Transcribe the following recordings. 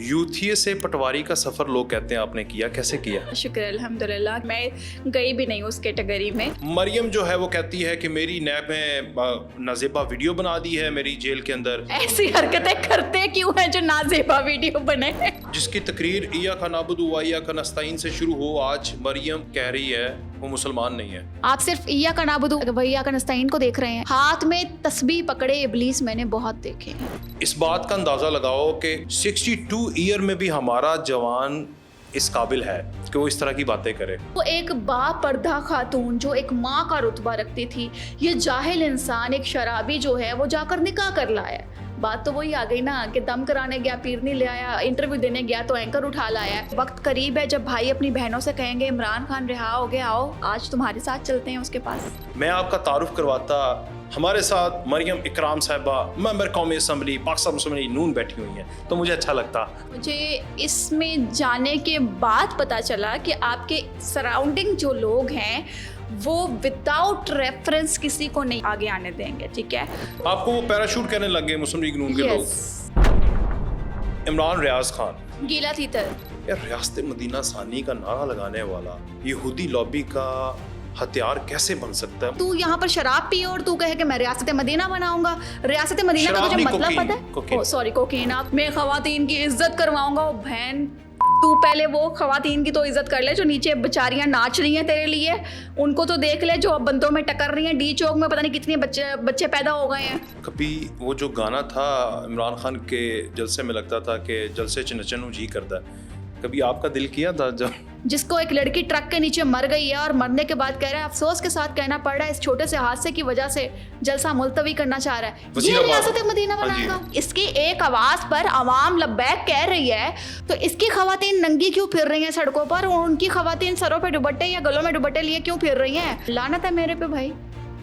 यूथिये से पटवारी का सफर लोग कहते हैं आपने किया, कैसे किया? शुक्र अल्हम्दुलिल्लाह, मैं गई भी नहीं उस कैटेगरी में। मरियम जो है वो कहती है कि मेरी नैब में नाजेबा वीडियो बना दी है मेरी जेल के अंदर। ऐसी हरकतें करते क्यों हैं जो नाजेबा वीडियो बने? जिसकी तकरीर इय्याका नअबुदु व इय्याका नस्तईन से शुरू हो, आज मरियम कह रही है वो मुसलमान नहीं है। आप सिर्फ इय्याका नअबुदु व इय्याका नस्तईन को देख रहे हैं, हाथ में तस्बीह पकड़े इब्लीस मैंने बहुत देखे हैं। इस बात का अंदाजा लगाओ कि 62 ईयर में भी हमारा जवान इस काबिल है कि वो इस तरह की बातें करे। वो एक बापर्दा खातून जो एक माँ का रुतबा रखती थी, ये जाहिल इंसान एक शराबी जो है वो जाकर निकाह कर लाया। बात तो वही आ गई ना कि दम कराने गया पीर नहीं ले आया, इंटरव्यू देने गया तो एंकर उठा लाया। वक्त करीब है जब भाई अपनी बहनों से कहेंगे इमरान खान रिहा हो गया, आओ आज तुम्हारे साथ चलते हैं उसके पास। मैं आपका तारुफ करवाता, हमारे साथ मरियम इकराम साहिबा मेंबर कौमी असम्बली पाकिस्तान मुस्लिम लीग नून बैठी हुई हैं, तो मुझे अच्छा लगता। मुझे इसमें जाने के बाद पता चला कि आपके सराउंडिंग जो लोग हैं वो विदाउट रेफरेंस किसी को नहीं आगे आने देंगे, ठीक है? आपको वो पैराशूट कहने लग गए मुस्लिम लीग नून के लोग। इमरान रियाज खान गीला तीतर यार, रियासत मदीना सानी का नारा लगाने वाला यहूदी लॉबी का हथियार कैसे बन सकता है? तू यहाँ पर शराब पिए और तू कहे कि मैं रियासत मदीना बनाऊंगा। रियासत मदीना का तुझे मतलब पता है? Sorry cocaine. मैं खवातीन की इज्जत करवाऊंगा। ओ बहन, तू पहले वो खवातीन की तो इज्जत कर ले जो नीचे बेचारियां नाच रही हैं तेरे लिए, उनको तो देख ले जो अब बंदों में टकर रही हैं। डी चौक में पता नहीं कितने बच्चे पैदा हो गए हैं। कभी वो जो गाना था इमरान खान के जलसे में लगता था कि जलसे च नचन जी करता है, कभी आपका दिल किया था जब जिसको एक लड़की ट्रक के नीचे मर गई है और मरने के बाद कह रहा है अफसोस के साथ कहना पड़ रहा है इस छोटे से हादसे की वजह से जलसा मुलतवी करना चाह रहा है, ये रियासत मदीना बनाएगा? इसकी एक आवाज पर अवाम लब्बैक कह रही है तो इसकी खवातीन नंगी क्यों फिर रही हैं सड़कों पर, और उनकी खवातीन सरों पे दुपट्टे या गलों में दुपट्टे लिए क्यों फिर रही हैं? लानत है मेरे पे भाई।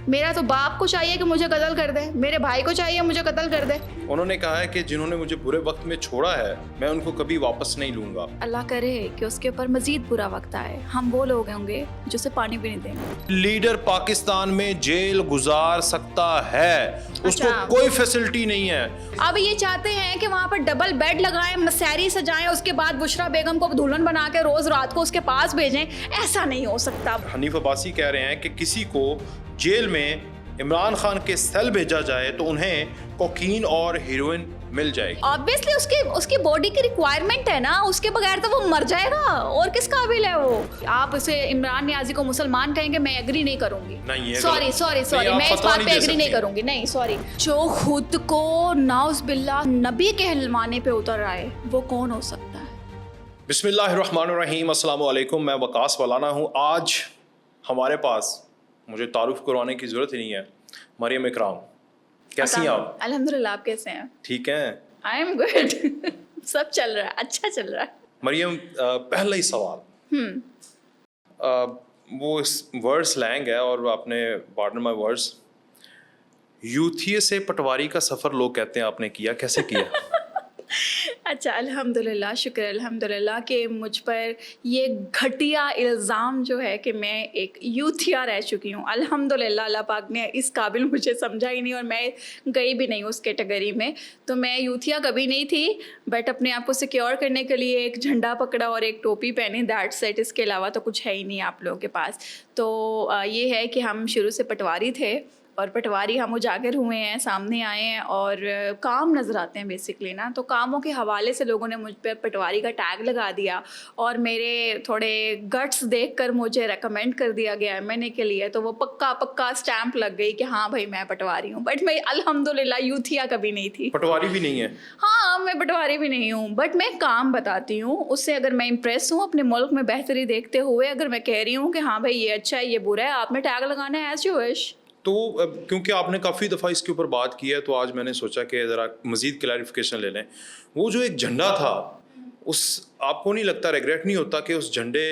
मेरा तो बाप को चाहिए कि मुझे कत्ल कर दे, मेरे भाई को चाहिए मुझे कत्ल कर दे। उन्होंने कहा है कि जिन्होंने मुझे बुरे वक्त में छोड़ा है मैं उनको कभी वापस नहीं लूंगा। अल्लाह करे कि उसके ऊपर मजीद बुरा वक्त आए, हम वो लोग होंगे जो उसे पानी भी नहीं देंगे। लीडर पाकिस्तान में जेल गुजार सकता है, उसको कोई फैसिलिटी नहीं है। अब ये चाहते हैं कि वहाँ पर डबल बेड लगाएं, मसैरी सजाएं, उसके बाद बुशरा बेगम को दुल्हन बना के रोज रात को उसके पास भेजें। ऐसा नहीं हो सकता। हनीफ अब्बासी कह रहे हैं कि किसी को जेल में इमरान खान के सेल भेजा जाए तो उन्हें कोकीन और हीरोइन मिल जाएगी। ऑब्वियसली उसकी बॉडी की रिक्वायरमेंट है ना, उसके बगैर तो वो मर जाएगा। और किस काबिल है वो? आप उसे इमरान नियाजी को मुसलमान कहेंगे, मैं एग्री नहीं करूंगी। नहीं, सॉरी मैं इस बात पे एग्री नहीं करूंगी। नहीं सॉरी, जो खुद को नाउज़ बिल्लाह नबी कहलवाने पे उतर आए वो कौन हो सकता है? बिस्मिल्लाहिर्रहमानिर्रहीम, अस्सलाम वालेकुम। मैं वकास वालाना हूँ। आज हमारे पास, मुझे तारुफ करवाने की जरूरत ही नहीं है, मरियम इकराम। कैसी हैं आप? अल्हम्दुलिल्लाह, आप कैसे हैं? ठीक हैं? I am good. सब चल रहा है, अच्छा चल रहा है। मरियम, पहला ही सवाल, वो इस वर्ड स्लैंग है और आपने पार्टनर माय वर्ड्स, यूथिये से पटवारी का सफर लोग कहते हैं आपने किया, कैसे किया? अच्छा, अल्हम्दुलिल्लाह, शुक्र अल्हम्दुलिल्लाह कि मुझ पर ये घटिया इल्ज़ाम जो है कि मैं एक यूथिया रह चुकी हूँ। अल्हम्दुलिल्लाह अल्लाह पाक ने इस काबिल मुझे समझा ही नहीं और मैं गई भी नहीं उस कैटेगरी में। तो मैं यूथिया कभी नहीं थी, बट अपने आप को सिक्योर करने के लिए एक झंडा पकड़ा और एक टोपी पहनी, दैट्स इट। इसके अलावा तो कुछ है ही नहीं आप लोगों के पास। तो ये है कि हम शुरू से पटवारी थे और पटवारी हम उजागर हुए हैं, सामने आए हैं और काम नज़र आते हैं बेसिकली ना। तो कामों के हवाले से लोगों ने मुझ पर पटवारी का टैग लगा दिया और मेरे थोड़े गट्स देखकर मुझे रेकमेंड कर दिया गया एमएनए के लिए। तो वो पक्का स्टैंप लग गई कि हाँ भाई मैं पटवारी हूँ। बट मैं अल्हम्दुलिल्लाह यूथिया कभी नहीं थी। पटवारी भी नहीं है? हाँ, मैं पटवारी भी नहीं हूँ, बट मैं काम बताती हूँ। उससे अगर मैं इम्प्रेस हूँ अपने मुल्क में बेहतरी देखते हुए, अगर मैं कह रही हूँ कि हाँ भाई ये अच्छा है ये बुरा है, आपने टैग लगाना है एज यू विश। तो क्योंकि आपने काफ़ी दफ़ा इसके ऊपर बात की है तो आज मैंने सोचा कि ज़रा मज़ीद क्लैरिफिकेशन ले लें। वो जो एक झंडा था, उस आपको नहीं लगता, रिग्रेट नहीं होता कि उस झंडे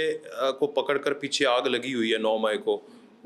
को पकड़कर पीछे आग लगी हुई है 9 मई को?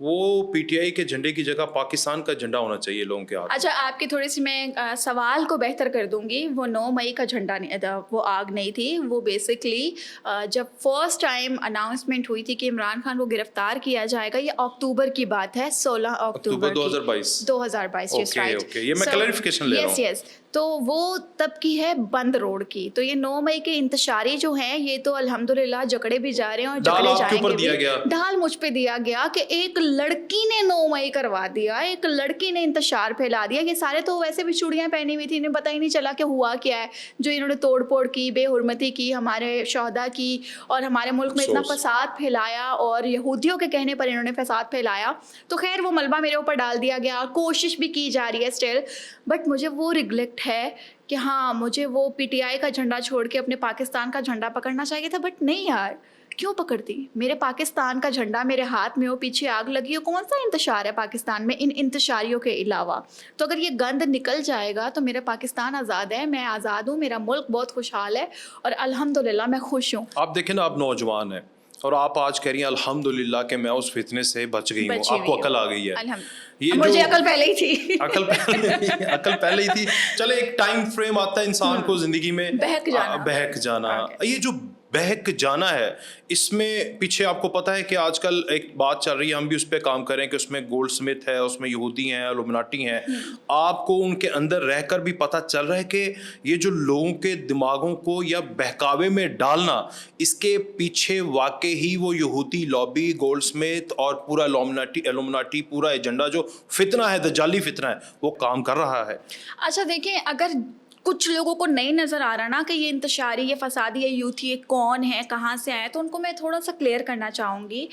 वो पीटीआई के झंडे की जगह पाकिस्तान का झंडा होना चाहिए लोगों के हाथ। अच्छा, आपकी थोड़ी सी मैं सवाल को बेहतर कर दूंगी। वो 9 मई का झंडा नहीं था, वो आग नहीं थी। वो बेसिकली जब फर्स्ट टाइम अनाउंसमेंट हुई थी कि इमरान खान को गिरफ्तार किया जाएगा, ये अक्टूबर की बात है, 16 अक्टूबर 2022। ओके, ये मैं क्लैरिफिकेशन ले रहा हूं। यस। तो वो तब की है बंद रोड की। तो ये 9 मई के इंतशारी जो हैं ये तो अल्हम्दुलिल्लाह जकड़े भी जा रहे हैं और डाल जकड़े आपके ऊपर जाएंगे दिया भी। गया। ढाल मुझ पे दिया गया कि एक लड़की ने 9 मई करवा दिया, एक लड़की ने इंतशार फैला दिया। ये सारे तो वैसे भी चूड़ियाँ पहनी हुई थी, इन्हें पता ही नहीं चला कि हुआ क्या है। जो इन्होंने तोड़ फोड़ की, बेहुरमती की हमारे शहदा की और हमारे मुल्क में इतना अफसोस। फसाद फैलाया और यहूदियों के कहने पर इन्होंने फसाद फैलाया। तो खैर वो मलबा मेरे ऊपर डाल दिया गया, कोशिश भी की जा रही है स्टिल, बट मुझे वो रिग्रेट है कि हाँ मुझे वो पीटीआई का झंडा छोड़ के अपने पाकिस्तान का झंडा पकड़ना चाहिए था। बट नहीं यार, क्यों पकड़ती? मेरे पाकिस्तान का झंडा मेरे हाथ में हो, पीछे आग लगी हो, कौन सा इंतशार है पाकिस्तान में इन इंतशारियों के अलावा? तो अगर ये गंद निकल जाएगा तो मेरा पाकिस्तान आज़ाद है, मैं आज़ाद हूँ, मेरा मुल्क बहुत खुशहाल है और अल्हम्दुलिल्लाह मैं खुश हूँ। आप देखें ना, आप नौजवान हैं और आप आज कह रही हैं अल्हम्दुलिल्लाह कि मैं उस फितने से बच गई हूँ, बची आपको हुई अकल हूँ। आ गई है। अल्हम्दुलिल्लाह, मुझे अकल पहले ही थी। अकल पहले ही थी। चले, एक टाइम फ्रेम आता है इंसान को जिंदगी में, बहक जाना। बहक जाना। आगे। ये जो बहक जाना है, इसमें पीछे आपको पता है कि आजकल एक बात चल रही है, हम भी उस पर काम करें कि उसमें गोल्ड स्मिथ है, उसमें यहूदी हैं, इल्यूमिनाटी हैं। आपको उनके अंदर रहकर भी पता चल रहा है कि ये जो लोगों के दिमागों को या बहकावे में डालना, इसके पीछे वाकई ही वो यहूदी लॉबी, गोल्ड स्मिथ और पूरा इल्यूमिनाटी पूरा एजेंडा जो फितना है, दज्जाली फितना है, वो काम कर रहा है। अच्छा देखिए, अगर कुछ लोगों को नहीं नज़र आ रहा ना कि ये इंतशारी, ये फसादी, ये यूथी, ये कौन है, कहाँ से आए, तो उनको मैं थोड़ा सा क्लियर करना चाहूँगी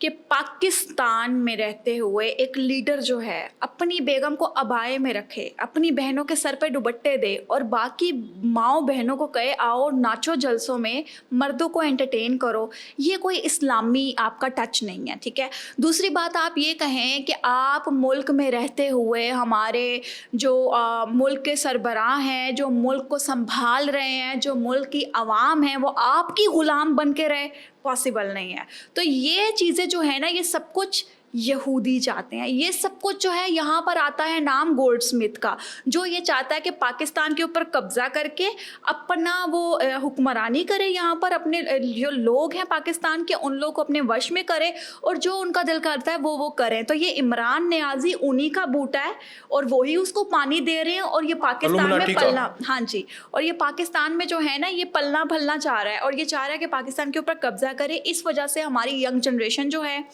कि पाकिस्तान में रहते हुए एक लीडर जो है अपनी बेगम को अबाए में रखे, अपनी बहनों के सर पे दुपट्टे दे और बाकी माओ बहनों को कहे आओ नाचो जलसों में, मर्दों को एंटरटेन करो, ये कोई इस्लामी आपका टच नहीं है, ठीक है। दूसरी बात, आप ये कहें कि आप मुल्क में रहते हुए हमारे जो मुल्क के सरबराह हैं, जो मुल्क को संभाल रहे हैं, जो मुल्क की आवाम है, वो आपकी ग़ुलाम बन के रहे, पॉसिबल नहीं है। तो ये चीज़ें जो है ना, ये सब कुछ यहूदी चाहते हैं। ये सब कुछ जो है, यहाँ पर आता है नाम गोल्ड स्मिथ का, जो ये चाहता है कि पाकिस्तान के ऊपर कब्जा करके अपना वो हुक्मरानी करे, यहाँ पर अपने जो लोग हैं पाकिस्तान के उन लोगों को अपने वश में करे और जो उनका दिल करता है वो करें। तो ये इमरान नियाजी उन्हीं का बूटा है और वही उसको पानी दे रहे हैं और ये पाकिस्तान में पलना, हाँ जी, और ये पाकिस्तान में जो है ना, ये पलना भलना चाह रहा है और ये चाह रहा है कि पाकिस्तान के ऊपर कब्जा करे। इस वजह से हमारी यंग जनरेशन जो है,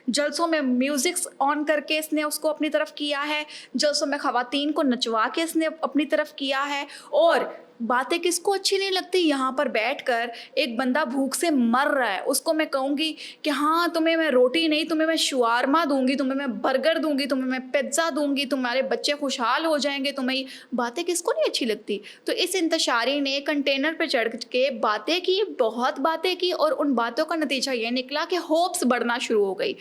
जलसों में म्यूज़िक ऑन करके इसने उसको अपनी तरफ किया है, जलसों में ख़वातीन को नचवा के इसने अपनी तरफ किया है। और बातें किसको अच्छी नहीं लगती? यहाँ पर बैठकर एक बंदा भूख से मर रहा है, उसको मैं कहूँगी कि हाँ तुम्हें मैं रोटी नहीं, तुम्हें मैं शुआरमा दूंगी, तुम्हें मैं बर्गर दूंगी, तुम्हें मैं पिज्ज़ा दूंगी, तुम्हारे बच्चे खुशहाल हो जाएंगे, तुम्हें बातें किसको नहीं अच्छी लगती? तो इस इंतशारी ने कंटेनर पर चढ़ के बातें की, बहुत बातें की और उन बातों का नतीजा ये निकला कि होप्स बढ़ना शुरू हो गई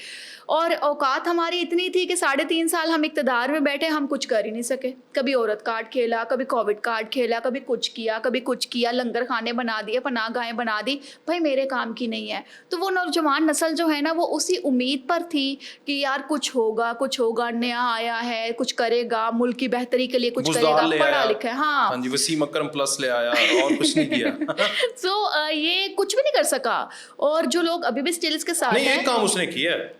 और औकात हमारी इतनी थी कि 3.5 साल हम इक़्तिदार में बैठे, हम कुछ कर ही नहीं सके। कभी औरत कार्ड खेला, कभी कोविड कार्ड खेला, कभी कुछ किया, कभी कुछ किया, लंगर खाने बना दिए, पनाहगाहें बना दी, भाई मेरे काम की नहीं है। तो वो नौजवान नस्ल जो है ना, वो उसी उम्मीद पर थी कि यार कुछ होगा, नया आया है, कुछ करेगा, मुल्क की बेहतरी के लिए कुछ करेगा, पढ़ा लिखा है। हाँ जी, वसीम अकरम प्लस ले आया और कुछ नहीं किया। सो ये कुछ भी नहीं कर सका और जो लोग अभी भी स्टिल इसके साथ नहीं, हैं, एक काम उसने किया है,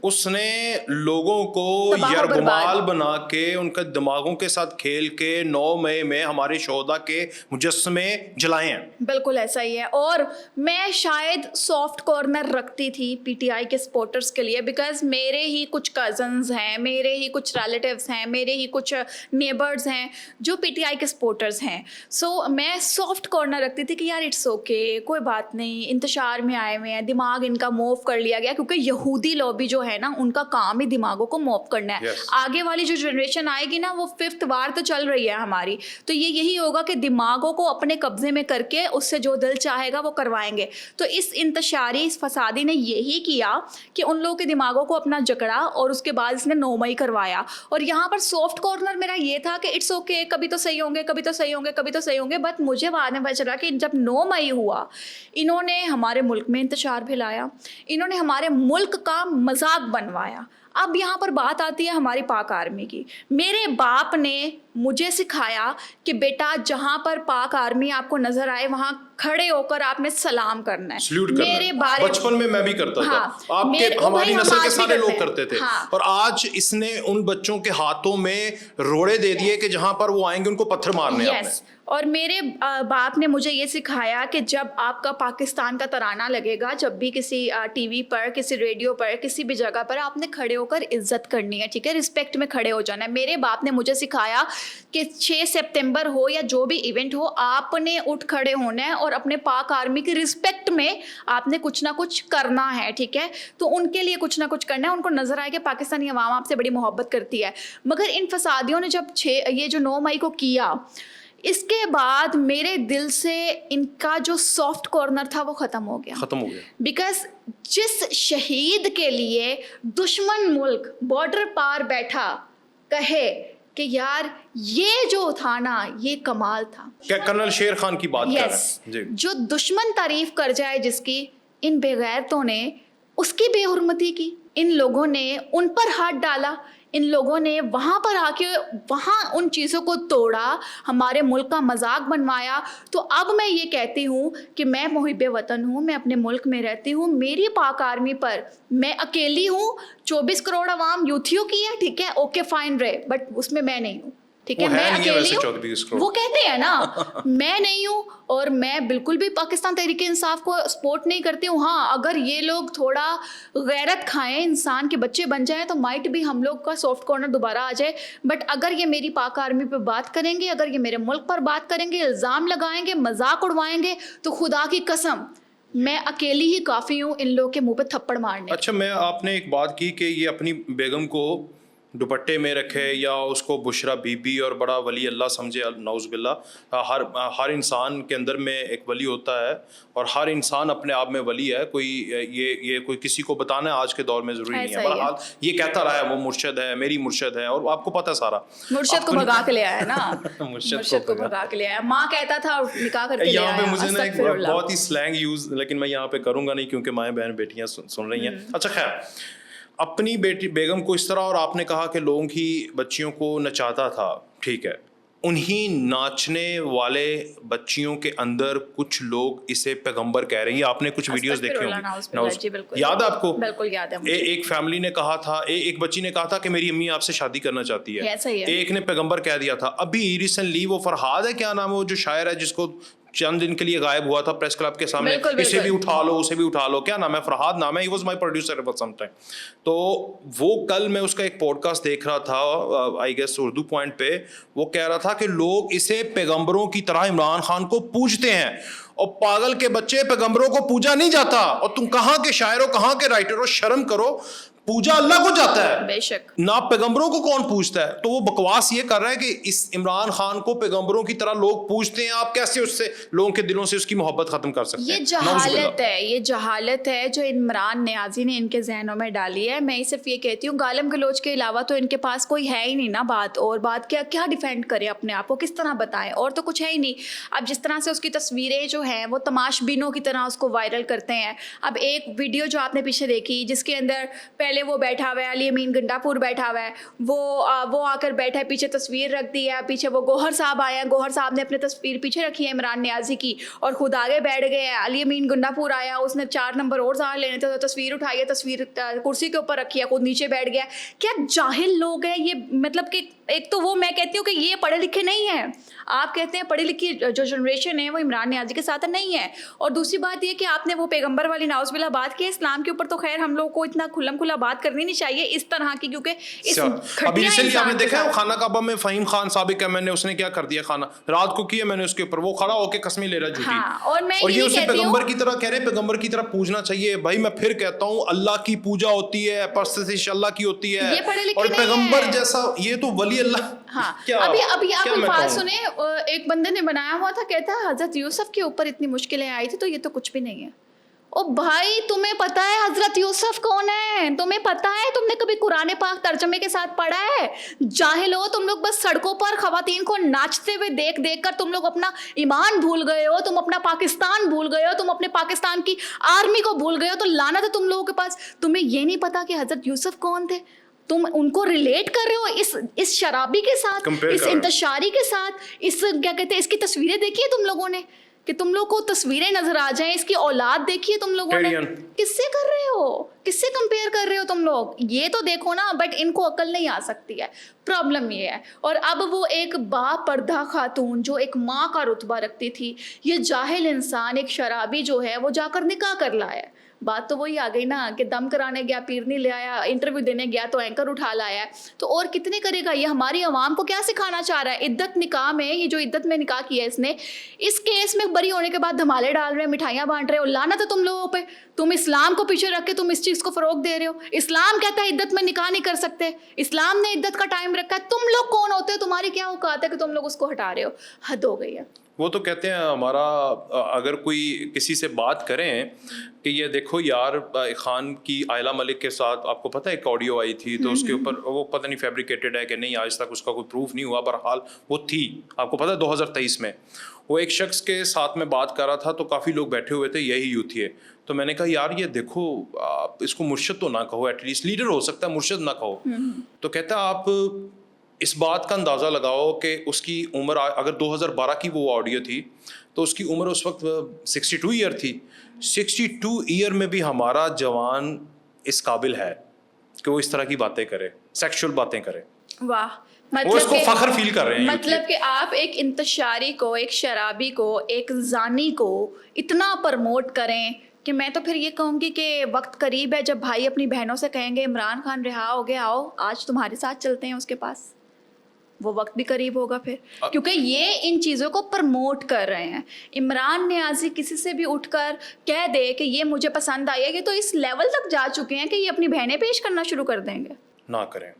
उसने लोगों को तबाह यरगुमाल बना के उनके दिमागों के साथ खेल के 9 मई में हमारे शोहदा के मुजस्समे जलाए हैं। बिल्कुल ऐसा ही है। और मैं शायद सॉफ्ट कॉर्नर रखती थी पीटीआई के सपोर्टर्स के लिए, बिकॉज मेरे ही कुछ कजन्स हैं, मेरे ही कुछ रिलेटिव्स हैं, मेरे ही कुछ नेबर्स हैं जो पीटीआई के सपोर्टर्स हैं। सो मैं सॉफ्ट कॉर्नर रखती थी कि यार इट्स ओके, कोई बात नहीं, इंतशार में आए हुए हैं, दिमाग इनका मूव कर लिया गया, क्योंकि यहूदी लॉबी जो है ना, उनका काम ही दिमागों को मूव करना है। Yes. आगे वाली जो जनरेशन आएगी ना, वो 5th वार तो चल रही है हमारी, तो ये यही होगा कि दिमागों को अपने कब्जे में करके उससे जो दिल चाहेगा वो करवाएंगे। तो इस इंतशारी, इस फसादी ने यही किया कि उन लोगों के दिमागों को अपना जकड़ा और उसके बाद इसने 9 मई करवाया। और यहाँ पर सॉफ्ट कॉर्नर मेरा ये था कि इट्स ओके, कभी तो सही होंगे, कभी तो सही होंगे, कभी तो सही होंगे। बट मुझे बाद में पता चला कि जब 9 मई हुआ, इन्होंने हमारे मुल्क में इंतशार फैलाया, इन्होंने हमारे मुल्क का मजाक बनवाया। अब यहाँ पर बात आती है हमारी पाक आर्मी की। मेरे बाप ने मुझे सिखाया कि बेटा जहाँ पर पाक आर्मी आपको नजर आए वहाँ खड़े होकर आपने सलाम करना है। सल्यूट करना मेरे है। बारे बचपन में मैं भी करता हाँ, था, आपके ओ हमारी भाई, हम नस्ल के आज भी सारे लोग हैं। करते थे। हाँ। और आज इसने उन बच्चों के हाथों में रोड़े दे दिए कि जहां पर वो आएंगे उनको पत्थर मारने आपने। यस, और मेरे बाप ने मुझे ये सिखाया कि जब आपका पाकिस्तान का तराना लगेगा, जब भी किसी टीवी पर, किसी रेडियो पर, किसी भी जगह पर, आपने खड़े होकर इज्जत करनी है, ठीक है, रिस्पेक्ट में खड़े हो जाना है। मेरे बाप ने मुझे सिखाया कि 6 सितंबर हो या जो भी इवेंट हो, आपने उठ खड़े होना है और अपने पाक आर्मी की रिस्पेक्ट में आपने कुछ ना कुछ करना है, ठीक है। तो उनके लिए कुछ ना कुछ करना है। उनको नजर आए कि पाकिस्तानी अवाम आपसे बड़ी मोहब्बत करती है। मगर इन फसादियों ने जब ये जो 9 मई को किया, इसके बाद मेरे दिल से इनका जो सॉफ्ट कॉर्नर था वो खत्म हो गया। बिकॉज जिस शहीद के लिए दुश्मन मुल्क बॉर्डर पार बैठा कहे कि यार ये जो था ना, ये कमाल था। क्या कर्नल शेर खान की बात कर रहे हैं जी। जो दुश्मन तारीफ कर जाए जिसकी, इन बेगैरतों ने उसकी बेहुरमती की। इन लोगों ने उन पर हाथ डाला, इन लोगों ने वहाँ पर आके वहाँ उन चीज़ों को तोड़ा, हमारे मुल्क का मजाक बनवाया। तो अब मैं ये कहती हूँ कि मैं मुहिब्बे वतन हूँ, मैं अपने मुल्क में रहती हूँ। मेरी पाक आर्मी पर मैं अकेली हूँ, 24 करोड़ अवाम यूथियों की है, ठीक है, ओके फाइन रहे, बट उसमें मैं नहीं हूँ, ठीक है। मैं अकेली हूँ, वो कहते हैं ना, मैं नहीं हूँ। और मैं बिल्कुल भी पाकिस्तान तहरीक इंसाफ को सपोर्ट नहीं करती हूँ। हाँ, अगर ये लोग थोड़ा गैरत खाएं, इंसान के बच्चे बन जाएं, तो माइट भी हम लोग का सॉफ्ट कॉर्नर दोबारा आ जाए। बट अगर ये मेरी पाक आर्मी पे बात करेंगे, अगर ये मेरे मुल्क पर बात करेंगे, इल्ज़ाम लगाएंगे, मजाक उड़वाएंगे, तो खुदा की कसम मैं अकेली ही काफ़ी हूँ इन लोगों के मुंह पे थप्पड़ मारने। अच्छा, मैं आपने एक बात की कि ये अपनी बेगम को दुपट्टे में रखे या उसको बुशरा बीबी और बड़ा वली अल्लाह समझे, नौज़ुबिल्ला। हर इंसान के अंदर में एक वली होता है और हर इंसान अपने आप में वली है। कोई ये कोई किसी को बताना आज के दौर में ज़रूरी नहीं है। बहरहाल ये कहता रहा है वो मुर्शद है, मेरी मुर्शद है, और आपको पता सारा। मुर्शद को भगा के ले आया ना मुर्शद को भगा के ले आया। माँ कहता था निकाह करके ले आया। यहाँ पे मुझे ना एक बहुत ही स्लैंग यूज़, लेकिन मैं यहाँ पे करूँगा नहीं क्योंकि माएँ बहन बेटियाँ सुन रही हैं। अच्छा, खैर, अपनी बेटी बेगम को इस तरह, और आपने कहा कि लोगों की बच्चियों को नचाता था, ठीक है, उन्हीं नाचने वाले बच्चियों के अंदर कुछ लोग इसे पैगंबर कह रहे हैं। आपने कुछ वीडियोस देखी होंगी, याद है आपको? बिल्कुल याद है मुझे। एक फैमिली ने कहा था, एक बच्ची ने कहा था कि मेरी अम्मी आपसे शादी करना चाहती है, सही है। एक ने पैगंबर कह दिया था। अभी रिसेंटली वो फरहाद है, क्या नाम है, वो जो शायर है जिसको चंद दिन के लिए गायब हुआ था प्रेस क्लब के सामने, इसे भी उठा लो, उसे भी उठा लो, क्या नाम है, फरहाद नाम है, he was my producer for some time. तो वो कल मैं उसका एक पॉडकास्ट देख रहा था, आई गेस उर्दू पॉइंट पे, वो कह रहा था कि लोग इसे पैगंबरों की तरह इमरान खान को पूजते हैं, और पागल के बच्चे, पैगंबरों को पूजा नहीं जाता, और तुम कहाँ के शायर हो, कहाँ के राइटर हो, शर्म करो। पूजा अल्लाह को जाता है, बेशक, ना पैगंबरों को कौन पूछता है। तो वो बकवास ये कर रहा है कि इस इमरान खान को पैगंबरों की तरह लोग पूछते हैं, आप कैसे उससे लोगों के दिलों से उसकी मोहब्बत खत्म कर सकते हैं। ये जहालत है, ये जहालत है जो इमरान नियाजी ने इनके जहनों में डाली है। मैं सिर्फ ये कहती हूँ, गालिम गलोच के अलावा तो इनके पास कोई है ही नहीं ना बात, और बात क्या डिफेंड करे अपने आप को, किस तरह बताएं, और तो कुछ है ही नहीं। अब जिस तरह से उसकी तस्वीरें जो हैं वो तमाशबीनों की तरह उसको वायरल करते हैं। अब एक वीडियो जो आपने पीछे देखी, जिसके अंदर पहले वो बैठा हुआ है, अली अमीन गंडापुर बैठा हुआ है, वो आकर बैठा है, पीछे तस्वीर रख दी है, पीछे वो गौहर साहब आए हैं, गौहर साहब ने अपनी तस्वीर पीछे रखी है इमरान नियाजी की, और खुद आगे बैठ गए हैं। अली अमीन गंडापुर आया, उसने 4 नंबर और ज़्यादा लेने थे, तो तस्वीर उठाई है, तस्वीर कुर्सी के ऊपर रखी है, खुद नीचे बैठ गया। क्या जाहिल लोग हैं ये, मतलब कि एक तो वो, मैं कहती हूँ कि ये पढ़े लिखे नहीं है। आप कहते हैं पढ़ी लिखी जो जनरेशन है वो इमरान नियाजी के साथ नहीं है। और दूसरी बात ये कि आपने वो पैगंबर वाली नाउज़ुबिल्लाह बात की, इस्लाम के ऊपर तो खैर हम लोग को इतना खुल्लम खुला बात करनी नहीं चाहिए इस तरह की, क्योंकि इस अभी रिसेंटली आपने देखा है खाना काबा में फ़हीम खान साबिक है, मैंने उसने क्या कर दिया, खाना रात को किया मैंने उसके ऊपर, वो खड़ा होकर कसमें ले रहा झूठी। हाँ, और ये उसे पैगंबर की तरह कह रहे हैं, पैगंबर की तरह पूजना चाहिए। भाई मैं फिर कहता हूँ, अल्लाह की पूजा होती है, परस्तिश अल्लाह की होती है, और पैगंबर जैसा ये तो वली अल्लाह। हाँ, अभी आप अल्फाज सुने, एक बंदे ने बनाया हुआ था, कहता है हजरत यूसुफ के ऊपर इतनी मुश्किलें आई थी, तो ये तो कुछ भी नहीं है। ओ भाई, तुम्हें पता है हजरत यूसुफ कौन है? तुम्हें पता है? तुमने कभी कुरान पाक तर्जमे के साथ पढ़ा है? जाहिल हो तुम लोग, बस सड़कों पर खवातीन को नाचते हुए देख देख कर तुम लोग अपना ईमान भूल गए हो, तुम अपना पाकिस्तान भूल गए हो, तुम अपने पाकिस्तान की आर्मी को भूल गए हो। तो लानत है तुम लोगों के पास, तुम्हें ये नहीं पता कि हजरत यूसुफ कौन थे। तुम उनको रिलेट कर रहे हो इस शराबी के साथ, Compare इस कर रहे हो। इंतशारी के साथ, इस क्या कहते हैं, इसकी तस्वीरें देखी है तुम लोगों ने, कि तुम लोग को तस्वीरें नजर आ जाएं, इसकी औलाद देखी है तुम लोगों ने, Tyrion। किससे कर रहे हो, किससे कंपेयर कर रहे हो तुम लोग, ये तो देखो ना। बट इनको अकल नहीं आ सकती है, प्रॉब्लम ये है। और अब वो एक बापर्दा खातून जो एक माँ का रुतबा रखती थी, ये जाहिल इंसान, एक शराबी जो है वो जाकर निकाह कर लाया। बात तो वही आ गई ना कि दम कराने गया पीर नहीं ले आया, इंटरव्यू देने गया तो एंकर उठा लाया है। तो और कितने करेगा ये, हमारी आवाम को क्या सिखाना चाह रहा है। इद्दत निकाह में, ये जो इद्दत में निकाह किया है इसने, इस केस में बरी होने के बाद धमाले डाल रहे हैं, मिठाइयाँ बांट रहे हो, लानत है तुम लोगों पे। तुम इस्लाम को पीछे रख के तुम इस चीज़ को फ़रोग दे रहे हो। इस्लाम कहता है इद्दत में निकाह नहीं कर सकते, इस्लाम ने इद्दत का टाइम रखा है। तुम लोग कौन होते हो, तुम्हारी क्या औकात है कि तुम लोग उसको हटा रहे हो। हद हो गई है। वो तो कहते हैं हमारा अगर कोई किसी से बात करें कि ये देखो यार खान की आयला मलिक के साथ, आपको पता है एक ऑडियो आई थी तो उसके ऊपर वो पता नहीं फैब्रिकेटेड है कि नहीं, आज तक उसका कोई प्रूफ नहीं हुआ, बहरहाल वो थी, आपको पता है 2023 में वो एक शख्स के साथ में बात कर रहा था तो काफ़ी लोग बैठे हुए थे, यही यूथ थे। तो मैंने कहा यार ये देखो, आप इसको मुर्शद तो ना कहो, एटलीस्ट लीडर हो सकता है, मुर्शद ना कहो। तो कहता आप इस बात का अंदाज़ा लगाओ कि उसकी उम्र अगर 2012 की वो ऑडियो थी तो उसकी उम्र उस वक्त 62 ईयर थी। 62 ईयर में भी हमारा जवान इस काबिल है कि वो इस तरह की बातें करे, सेक्सुअल बातें करे। वाह, वो मतलब इसको फख्र फील कर रहे हैं। मतलब कि आप एक इंतशारी को, एक शराबी को, एक जानी को इतना प्रमोट करें कि मैं तो फिर ये कहूँगी कि वक्त करीब है जब भाई अपनी बहनों से कहेंगे इमरान खान रिहा हो गया, आओ आज तुम्हारे साथ चलते हैं उसके पास। वो वक्त भी करीब होगा फिर, क्योंकि ये इन चीज़ों को प्रमोट कर रहे हैं। इमरान नियाज़ी किसी से भी उठकर कह दे कि ये मुझे पसंद आई है, कि तो इस लेवल तक जा चुके हैं कि ये अपनी बहनें पेश करना शुरू कर देंगे। ना करें,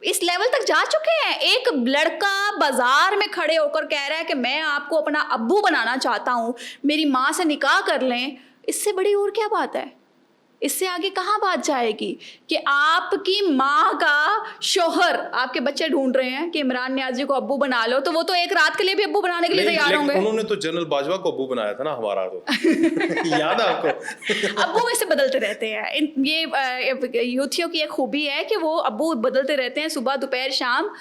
इस लेवल तक जा चुके हैं। एक लड़का बाजार में खड़े होकर कह रहा है कि मैं आपको अपना अब्बू बनाना चाहता हूँ, मेरी माँ से निकाह कर लें। इससे बड़ी और क्या बात है, इससे आगे कहाँ बात जाएगी कि आपकी माँ का शोहर आपके बच्चे ढूंढ रहे हैं कि इमरान नियाज़ी को अब्बू बना लो, तो वो तो एक रात के लिए भी अब्बू बनाने के लिए तैयार होंगे। उन्होंने तो जनरल बाजवा को अब्बू बनाया था ना हमारा, तो याद है आपको। अब्बू वैसे बदलते रहते हैं, ये यूथियों की एक खूबी है कि वो अब्बू बदलते रहते हैं, सुबह दोपहर शाम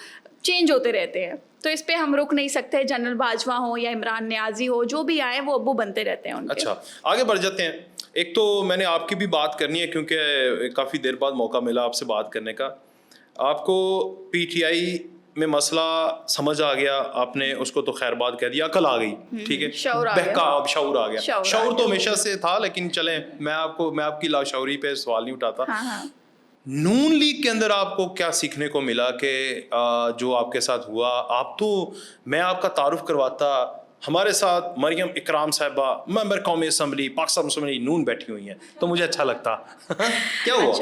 चेंज होते रहते हैं। तो इस पे हम रुक नहीं सकते, जनरल बाजवा हो या इमरान नियाज़ी हो, जो भी आए वो अब्बू बनते रहते हैं उनके। अच्छा, आगे बढ़ जाते हैं। एक तो मैंने आपकी भी बात करनी है क्योंकि काफ़ी देर बाद मौका मिला आपसे बात करने का। आपको पीटीआई में मसला समझ आ गया, आपने उसको तो खैरबाद कह दिया, अकल आ गई, ठीक है, शऊर आ गया। बहका, अब शऊर आ गया। शऊर आ शऊर तो गया। हमेशा से था, लेकिन चलें मैं आपकी लाशऊरी पे सवाल नहीं उठाता। हाँ हाँ। नून लीग के अंदर आपको क्या सीखने को मिला कि जो आपके साथ हुआ, आप तो, मैं आपका तारुफ करवाता, हमारे साथ मरियम इकराम साहिबा मेंबर कौमी असम्बली पाकिस्तान मुस्लिम लीग नून बैठी हुई हैं, तो मुझे अच्छा लगता। क्या हुआ?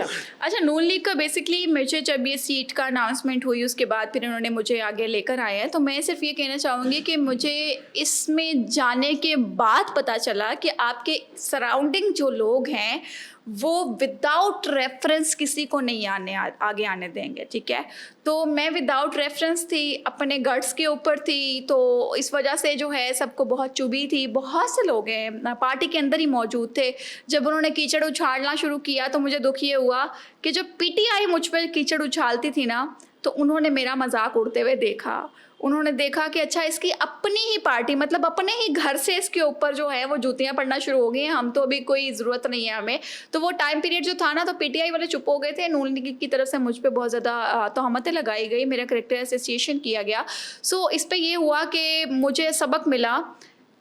अच्छा, नून लीग का बेसिकली मुझे जब ये सीट का अनाउंसमेंट हुई उसके बाद फिर उन्होंने मुझे आगे लेकर आए हैं, तो मैं सिर्फ ये कहना चाहूँगी कि मुझे इसमें जाने के बाद पता चला कि आपके सराउंडिंग जो लोग हैं वो विदाउट रेफरेंस किसी को नहीं आगे आने देंगे, ठीक है। तो मैं विदाउट रेफरेंस थी, अपने गट्स के ऊपर थी, तो इस वजह से जो है सबको बहुत चुभी थी। बहुत से लोग हैं पार्टी के अंदर ही मौजूद थे, जब उन्होंने कीचड़ उछालना शुरू किया तो मुझे दुख ये हुआ कि जब पीटीआई मुझ पर कीचड़ उछालती थी ना, तो उन्होंने मेरा मजाक उड़ते हुए देखा। उन्होंने देखा कि अच्छा इसकी अपनी ही पार्टी, मतलब अपने ही घर से इसके ऊपर जो है वो जूतियां पड़ना शुरू हो गई हैं, हम तो अभी कोई ज़रूरत नहीं है हमें। तो वो टाइम पीरियड जो था ना, तो पीटीआई वाले चुप हो गए थे, नून लीग की तरफ से मुझ पे बहुत ज़्यादा तोहमतें लगाई गई, मेरा करेक्टर एसोसिएशन किया गया। सो इस पर ये हुआ कि मुझे सबक मिला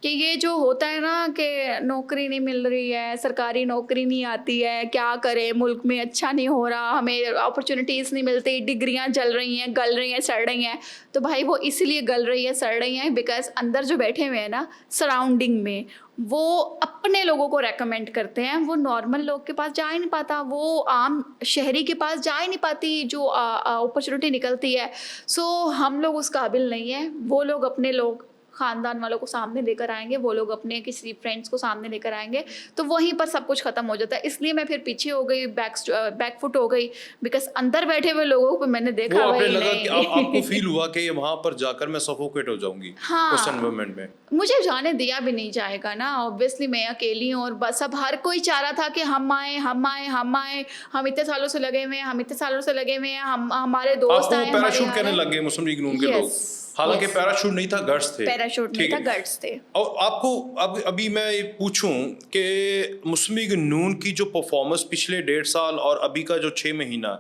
कि ये जो होता है ना कि नौकरी नहीं मिल रही है, सरकारी नौकरी नहीं आती है, क्या करें, मुल्क में अच्छा नहीं हो रहा, हमें अपॉर्चुनिटीज़ नहीं मिलती, डिग्रियां जल रही हैं, गल रही हैं, सड़ रही हैं। तो भाई वो इसलिए गल रही है, सड़ रही हैं बिकॉज अंदर जो बैठे हुए हैं ना सराउंडिंग में, वो अपने लोगों को रेकमेंड करते हैं। वो नॉर्मल लोग के पास जा ही नहीं पाता, वो आम शहरी के पास जा ही नहीं पाती जो अपॉर्चुनिटी निकलती है। सो हम लोग उस काबिल नहीं हैं, वो लोग अपने लोग ख़ानदान वालों को सामने लेकर आएंगे, वो लोग अपने किसी फ्रेंड्स को सामने लेकर आएंगे, तो वहीं पर सब कुछ ख़त्म हो जाता है। इसलिए मैं फिर पीछे हो गई, बैकफुट हो गई, बिकॉज अंदर बैठे हुए लोगों को मैंने वो देखा आपने भाई लगा कि नहीं। आपको फील हुआ कि वहां पर जाकर मैं सफोकेट हो जाऊंगी हाँ। उस एनवायरनमेंट में। मुझे जाने दिया भी नहीं जाएगा ना, ऑब्वियसली मैं अकेली हूँ और बस अब हर कोई चाह रहा था कि हम आए, हम आए, हम आए, हम इतने सालों से लगे हुए हैं, हम इतने सालों से लगे हुए हैं, हम हमारे दोस्त आपको आए, पैराशूट कहने लग गए मुस्लिम लीग नून के लोग, हालांकि yes. पैराशूट नहीं था, गट्स थे। पैराशूट नहीं ठीक था, है। गट्स थे। और आपको अब अभी मैं ये पूछूं कि मुस्लिम लीग नून की जो परफॉर्मेंस पिछले 1.5 साल और अभी का जो 6 महीना,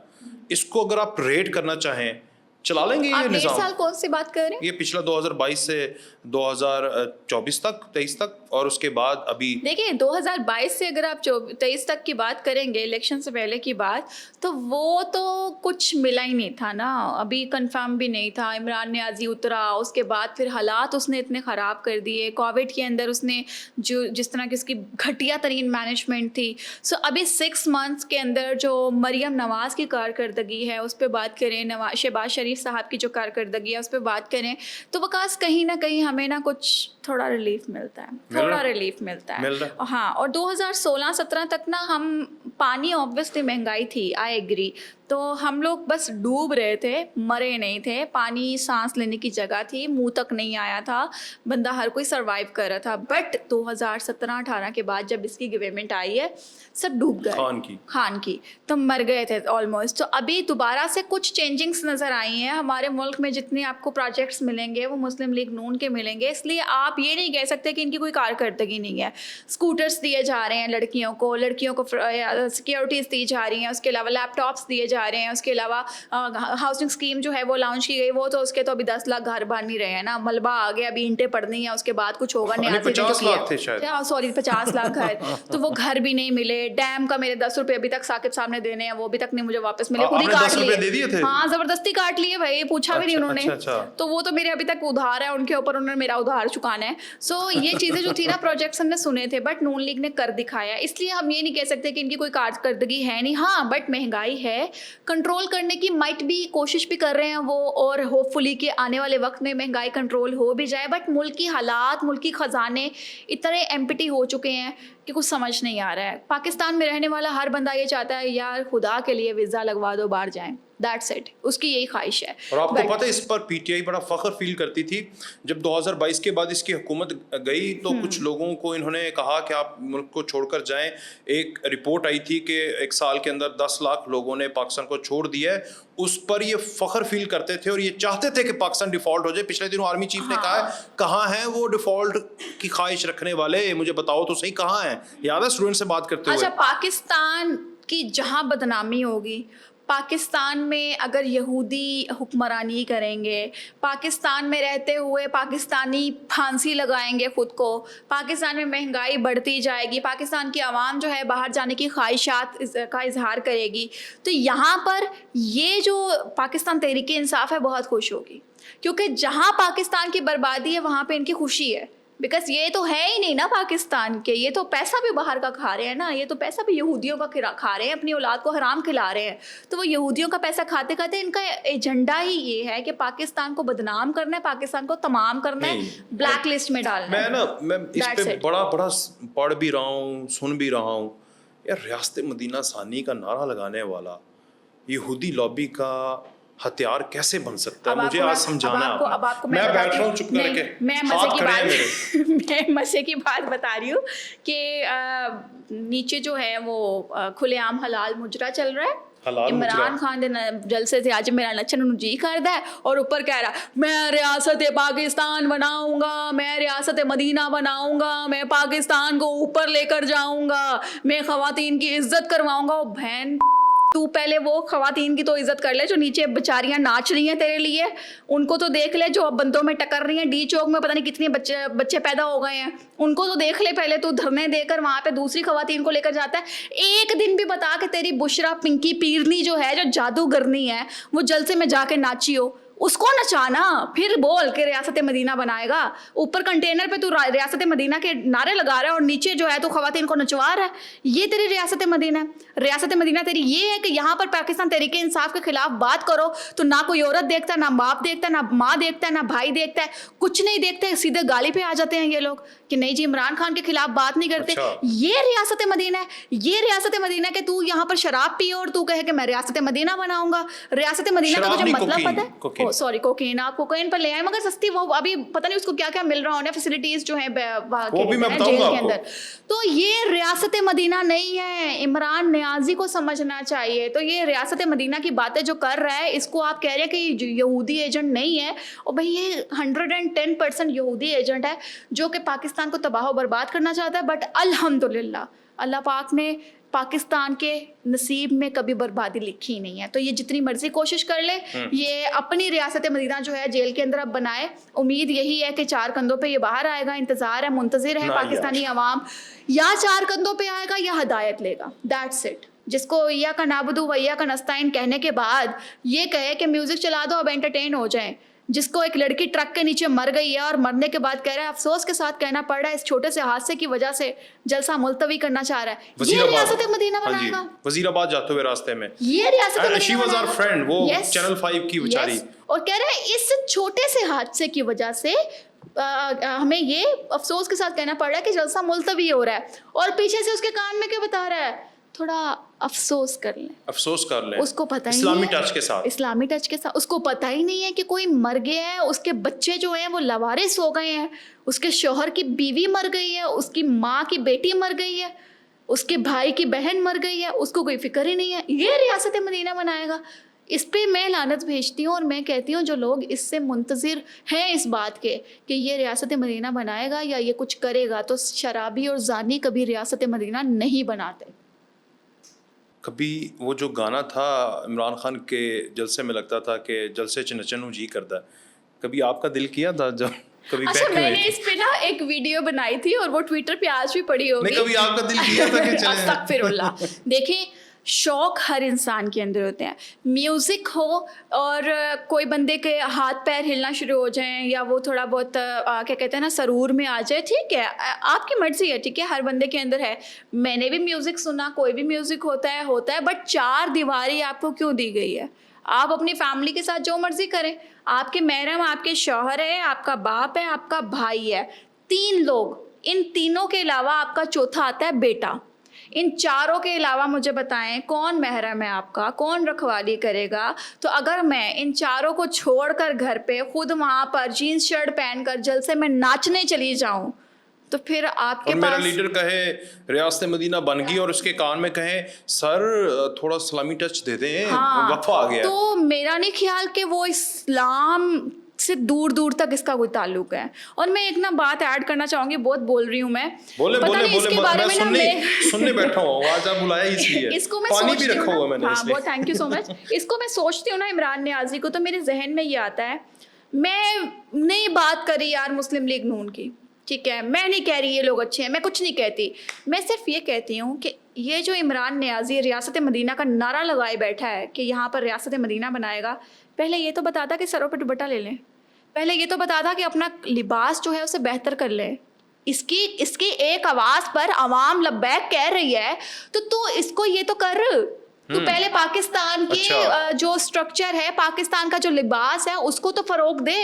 इसको अगर आप रेट करना चाहें, चला लेंगे आप ये 1.5 निज़ाम? साल कौन सी बात कर रहे हैं? ये पिछला 2022 से 2024 तक, 23 तक, और उसके बाद अभी देखिए 2022 से अगर आप 23 तक की बात करेंगे, इलेक्शन से पहले की बात, तो वो तो कुछ मिला ही नहीं था ना, अभी कंफर्म भी नहीं था। इमरान नियाजी उतरा, उसके बाद फिर हालात उसने इतने ख़राब कर दिए, कोविड के अंदर उसने जो जिस तरह की उसकी घटिया तरीन मैनेजमेंट थी। सो अभी 6 मंथ्स के अंदर जो मरियम नवाज़ की कारकर्दगी है उस पर बात करें, शहबाज शरीफ साहब की जो कारकर्दगी है उस पर बात करें, तो वकास कहीं ना कहीं हमें ना कुछ थोड़ा रिलीफ मिलता है, थोड़ा रिलीफ मिलता है। हाँ, और 2016-17 तक ना हम पानी, ऑब्वियसली महंगाई थी, आई एग्री, तो हम लोग बस डूब रहे थे, मरे नहीं थे। पानी सांस लेने की जगह थी, मुंह तक नहीं आया था, बंदा हर कोई सरवाइव कर रहा था। बट 2017-18 के बाद जब इसकी गवर्नमेंट आई है, सब डूब गए, खान की तो मर गए थे ऑलमोस्ट। तो अभी दोबारा से कुछ चेंजिंग्स नज़र आई हैं हमारे मुल्क में। जितने आपको प्रोजेक्ट्स मिलेंगे वो मुस्लिम लीग नून के मिलेंगे, इसलिए आप ये नहीं कह सकते कि इनकी कोई कारकर्दगी नहीं है। स्कूटर्स दिए जा रहे हैं लड़कियों को सिक्योरिटीज़ दी जा रही हैं, उसके अलावा लैपटॉप्स दिए जा रहे हैं, उसके अलावा हाउसिंग स्कीम जो है वो लॉन्च की गई, वो तो उसके तो अभी 10 लाख घर बन नहीं रहे हैं ना, मलबा आ गया, अभी ईंटें पड़नी है, उसके बाद कुछ होगा नहीं। 50 लाख थे शायद, सॉरी 50 लाख घर, तो वो घर भी नहीं मिले। डैम का मेरे 10 रुपए अभी तक साकिब साहब ने देने हैं, वो अभी तक नहीं मुझे वापस मिले, खुद ही काट लिए। हाँ, जबरदस्ती काट लिए भाई, पूछा भी नहीं उन्होंने। तो वो तो मेरे अभी तक उधार है उनके ऊपर, उन्होंने मेरा उधार चुकाना है। सो ये चीजें जो थी ना, प्रोजेक्ट्स हमने सुने थे, बट नून लीग ने कर दिखाया, इसलिए हम ये नहीं कह सकते कि इनकी कोई कारकर्दगी है नहीं। हाँ, बट महंगाई है, कंट्रोल करने की माइट भी कोशिश भी कर रहे हैं वो, और होपफुली कि आने वाले वक्त में महंगाई कंट्रोल हो भी जाए। बट मुल्क की हालात, मुल्क की खजाने इतने एम्प्टी हो चुके हैं कि कुछ समझ नहीं आ रहा है। पाकिस्तान में रहने वाला हर बंदा ये चाहता है यार खुदा के लिए वीज़ा लगवा दो, बाहर जाएं, दैट्स इट, उसकी यही ख्वाहिश है। और आपको पता है इस पर पीटीआई बड़ा फख्र फील करती थी जब 2022 के बाद इसकी हुकूमत गई, तो कुछ लोगों को इन्होंने कहा कि आप मुल्क को छोड़कर जाएं। एक रिपोर्ट आई थी कि 1 साल के अंदर 10 लाख लोगों ने पाकिस्तान को छोड़ दिया है, उस पर ये फख्र फील करते थे और ये चाहते थे कि पाकिस्तान डिफॉल्ट हो जाए। पिछले दिनों आर्मी चीफ ने कहा है, कहाँ हैं वो डिफॉल्ट की ख्वाहिश रखने वाले, मुझे बताओ तो सही कहाँ हैं। याद है स्टूडेंट से बात करते हुए? अच्छा, पाकिस्तान की जहाँ बदनामी होगी, पाकिस्तान में अगर यहूदी हुक्मरानी करेंगे, पाकिस्तान में रहते हुए पाकिस्तानी फांसी लगाएंगे ख़ुद को, पाकिस्तान में महंगाई बढ़ती जाएगी, पाकिस्तान की आवाम जो है बाहर जाने की ख्वाहिशात का इजहार करेगी, तो यहाँ पर ये जो पाकिस्तान तहरीक इंसाफ है बहुत खुश होगी, क्योंकि जहाँ पाकिस्तान की बर्बादी है वहाँ पे इनकी खुशी है। बिकॉज ये तो है ही नहीं ना पाकिस्तान के, ये तो पैसा भी बाहर का खा रहे हैं ना, ये तो पैसा भी यहूदियों का खा रहे हैं, अपनी औलाद को हराम खिला रहे हैं। तो वो यहूदियों का पैसा खाते खाते इनका एजेंडा ही ये है कि पाकिस्तान को बदनाम करना है, पाकिस्तान को तमाम करना है, ब्लैक लिस्ट में डालना है। मैं इस पे बड़ा पढ़ भी रहा हूँ, सुन भी रहा हूँ यार, रियासत मदीना सानी का नारा लगाने वाला यहूदी लॉबी का हथियार कैसे बन सकता है, मुझे आज समझाना है। अब आपको मैं बैठ रहा हूँ चुप करके, मैं मजे की बात बता रही हूँ कि नीचे जो है वो खुलेआम हलाल मुजरा चल रहा है। इमरान खान दे जलसे से आज मेरा नचन जी करदा है, और ऊपर कह रहा मैं रियासत पाकिस्तान बनाऊंगा, मैं रियासत मदीना बनाऊंगा, मैं पाकिस्तान को ऊपर लेकर जाऊंगा, मैं खवातीन की इज्जत करवाऊंगा। बहन, तू पहले वो खवातीन की तो इज्जत कर ले जो नीचे बेचारियां नाच रही हैं तेरे लिए, उनको तो देख ले जो अब बंदों में टकर रही हैं। डी चौक में पता नहीं कितने बच्चे पैदा हो गए हैं, उनको तो देख ले पहले। तू धरने देकर वहां पे दूसरी खवातीन को लेकर जाता है। एक दिन भी बता के तेरी बुशरा पिंकी पीरनी जो है, जो जादूगरनी है, वो जलसे में जाके नाची हो, उसको नचाना, फिर बोल के रियासत मदीना बनाएगा। ऊपर कंटेनर पे तू रियासत मदीना के नारे लगा रहा है और नीचे जो है तो खवातीन को नचवा रहा है। ये तेरी रियासत मदीना है। रियासत मदीना तेरी ये है कि यहाँ पर पाकिस्तान तहरीके इंसाफ के खिलाफ बात करो तो ना कोई औरत देखता है, ना बाप देखता है, ना माँ देखता है, ना भाई देखता है, कुछ नहीं देखते, सीधे गाली पे आ जाते हैं ये लोग कि नहीं जी इमरान खान के खिलाफ बात नहीं करते। अच्छा। ये रियासत मदीना है, ये रियासत मदीना के तू यहाँ पर शराब पिए और तू कहे कि मैं रियासत मदीना बनाऊंगा। रियासत मदीना का तुझे मतलब पता है? कोकीन। सॉरी कोकीन, आप कोकीन पर ले आए मगर सस्ती, वो अभी पता नहीं उसको क्या क्या मिल रहा होना, फैसिलिटीज जो है वो भी मैं जेल बताऊंगा के आपको। अंदर। तो ये रियासत मदीना नहीं है, इमरान नियाजी को समझना चाहिए। तो ये रियासत मदीना की बातें जो कर रहा है, इसको आप कह रहे हैं कि यहूदी एजेंट नहीं है, और भाई ये 110% यहूदी एजेंट है जो कि पाकिस्तान को तबाह बर्बाद करना चाहता है। बट अल्हम्दुलिल्लाह अल्लाह पाक ने पाकिस्तान के नसीब में कभी बर्बादी लिखी ही नहीं है। तो ये जितनी मर्जी कोशिश कर ले, ये अपनी रियासत मदीना जो है जेल के अंदर अब बनाए। उम्मीद यही है कि 4 कंधों पे ये बाहर आएगा। इंतजार है, मुंतजिर है ना पाकिस्तानी अवाम, या 4 कंधों पे आएगा या हदायत लेगा। That's it. जिसको या का नाबुदू वैया का नस्ताइन कहने के बाद ये कहे कि म्यूजिक चला दो अब एंटरटेन हो जाए। जिसको एक लड़की ट्रक के नीचे मर गई है और मरने के बाद कह रहा है, अफसोस के साथ कहना पड़ रहा है, इस छोटे से हादसे की वजह से जलसा मुलतवी करना चाह रहा है। ये रियासत मदीना बनाएगा। वजीराबाद जाते हुए रास्ते में ये रियासत मदीना शी वाज आवर फ्रेंड, वो Yes. चैनल 5 की बेचारी। और कह रहा है इस छोटे से हादसे की वजह से हमें ये अफसोस के साथ कहना पड़ रहा है कि जलसा मुलतवी हो रहा है। और पीछे से उसके कान में क्या बता रहा है, थोड़ा अफसोस कर लें, अफसोस कर लें। उसको पता ही इस्लामी नहीं है, टच के साथ, इस्लामी टच के साथ उसको पता ही नहीं है कि कोई मर गया है, उसके बच्चे जो हैं वो लवारिस हो गए हैं, उसके शौहर की बीवी मर गई है, उसकी माँ की बेटी मर गई है, उसके भाई की बहन मर गई है, उसको कोई फिक्र ही नहीं है। ये रियासत मदीना बनाएगा। इस पे मैं लानत भेजती हूँ और मैं कहती हूँ जो लोग इससे मुंतजिर हैं इस बात के कि ये रियासत मदीना बनाएगा या ये कुछ करेगा, तो शराबी और जानी कभी रियासत मदीना नहीं बनाते। कभी वो जो गाना था इमरान खान के जलसे में लगता था कि जलसे च नचनू जी करता है, कभी आपका दिल किया था जब कभी अच्छा, बैक में मैंने इस पे ना एक वीडियो बनाई थी और वो ट्विटर पे आज भी पड़ी होगी। नहीं, कभी आपका दिल किया था कि चले अस्तगफिरुल्लाह। देखिए, शौक हर इंसान के अंदर होते हैं। म्यूज़िक हो और कोई बंदे के हाथ पैर हिलना शुरू हो जाएं या वो थोड़ा बहुत क्या कहते हैं ना सरूर में आ जाए, ठीक है, आपकी मर्जी है, ठीक है, हर बंदे के अंदर है। मैंने भी म्यूज़िक सुना, कोई भी म्यूज़िक होता है, बट 4 दीवारी आपको क्यों दी गई है? आप अपनी फैमिली के साथ जो मर्जी करें। आपके महरम आपके शौहर है, आपका बाप है, आपका भाई है, 3 लोग। इन तीनों के अलावा आपका चौथा आता है बेटा। इन चारों के अलावा मुझे बताएं कौन महरम है आपका, कौन रखवाली करेगा? तो अगर मैं इन चारों को छोड़कर घर पे खुद वहाँ पर जीन्स शर्ट पहनकर जलसे में नाचने चली जाऊं, तो फिर आपके और पास मेरा लीडर कहे रियासत मदीना बन गई और उसके कान में कहे सर थोड़ा इस्लामी टच दे दें, वफा आ गया। तो मेरा नहीं ख्याल कि वो इस्लाम से दूर दूर तक इसका कोई ताल्लुक है। और मैं एक ना बात ऐड करना चाहूंगी, बहुत बोल रही हूँ मैं, बोले पता बोले नहीं बोले इसके बारे मैं में ना सुनने बैठा हूँ, आज आप बुलाया इसलिए इसको मैं पानी भी सोचती हूँ रखा ना, हुआ मैंने हाँ इसलिए। बहुत थैंक यू सो मच। इसको मैं सोचती हूँ ना इमरान नियाजी को, तो मेरे जहन में ये आता है, मैं नहीं बात करी यार मुस्लिम लीग नून की, ठीक है, मैं नहीं कह रही ये लोग अच्छे हैं, मैं कुछ नहीं कहती, मैं सिर्फ ये कहती हूँ कि ये जो इमरान नियाजी रियासत मदीना का नारा लगाए बैठा है कि यहाँ पर रियासत मदीना बनाएगा, पहले ये तो बता था कि सरों पर दुपट्टा ले लें, पहले ये तो बता था कि अपना लिबास जो है उसे बेहतर कर लें। इसकी एक आवाज़ पर आवाम लब्बैक कह रही है, तो तू इसको ये तो कर। तो पहले पाकिस्तान के जो स्ट्रक्चर है, पाकिस्तान का जो लिबास है, उसको तो फरोग दे।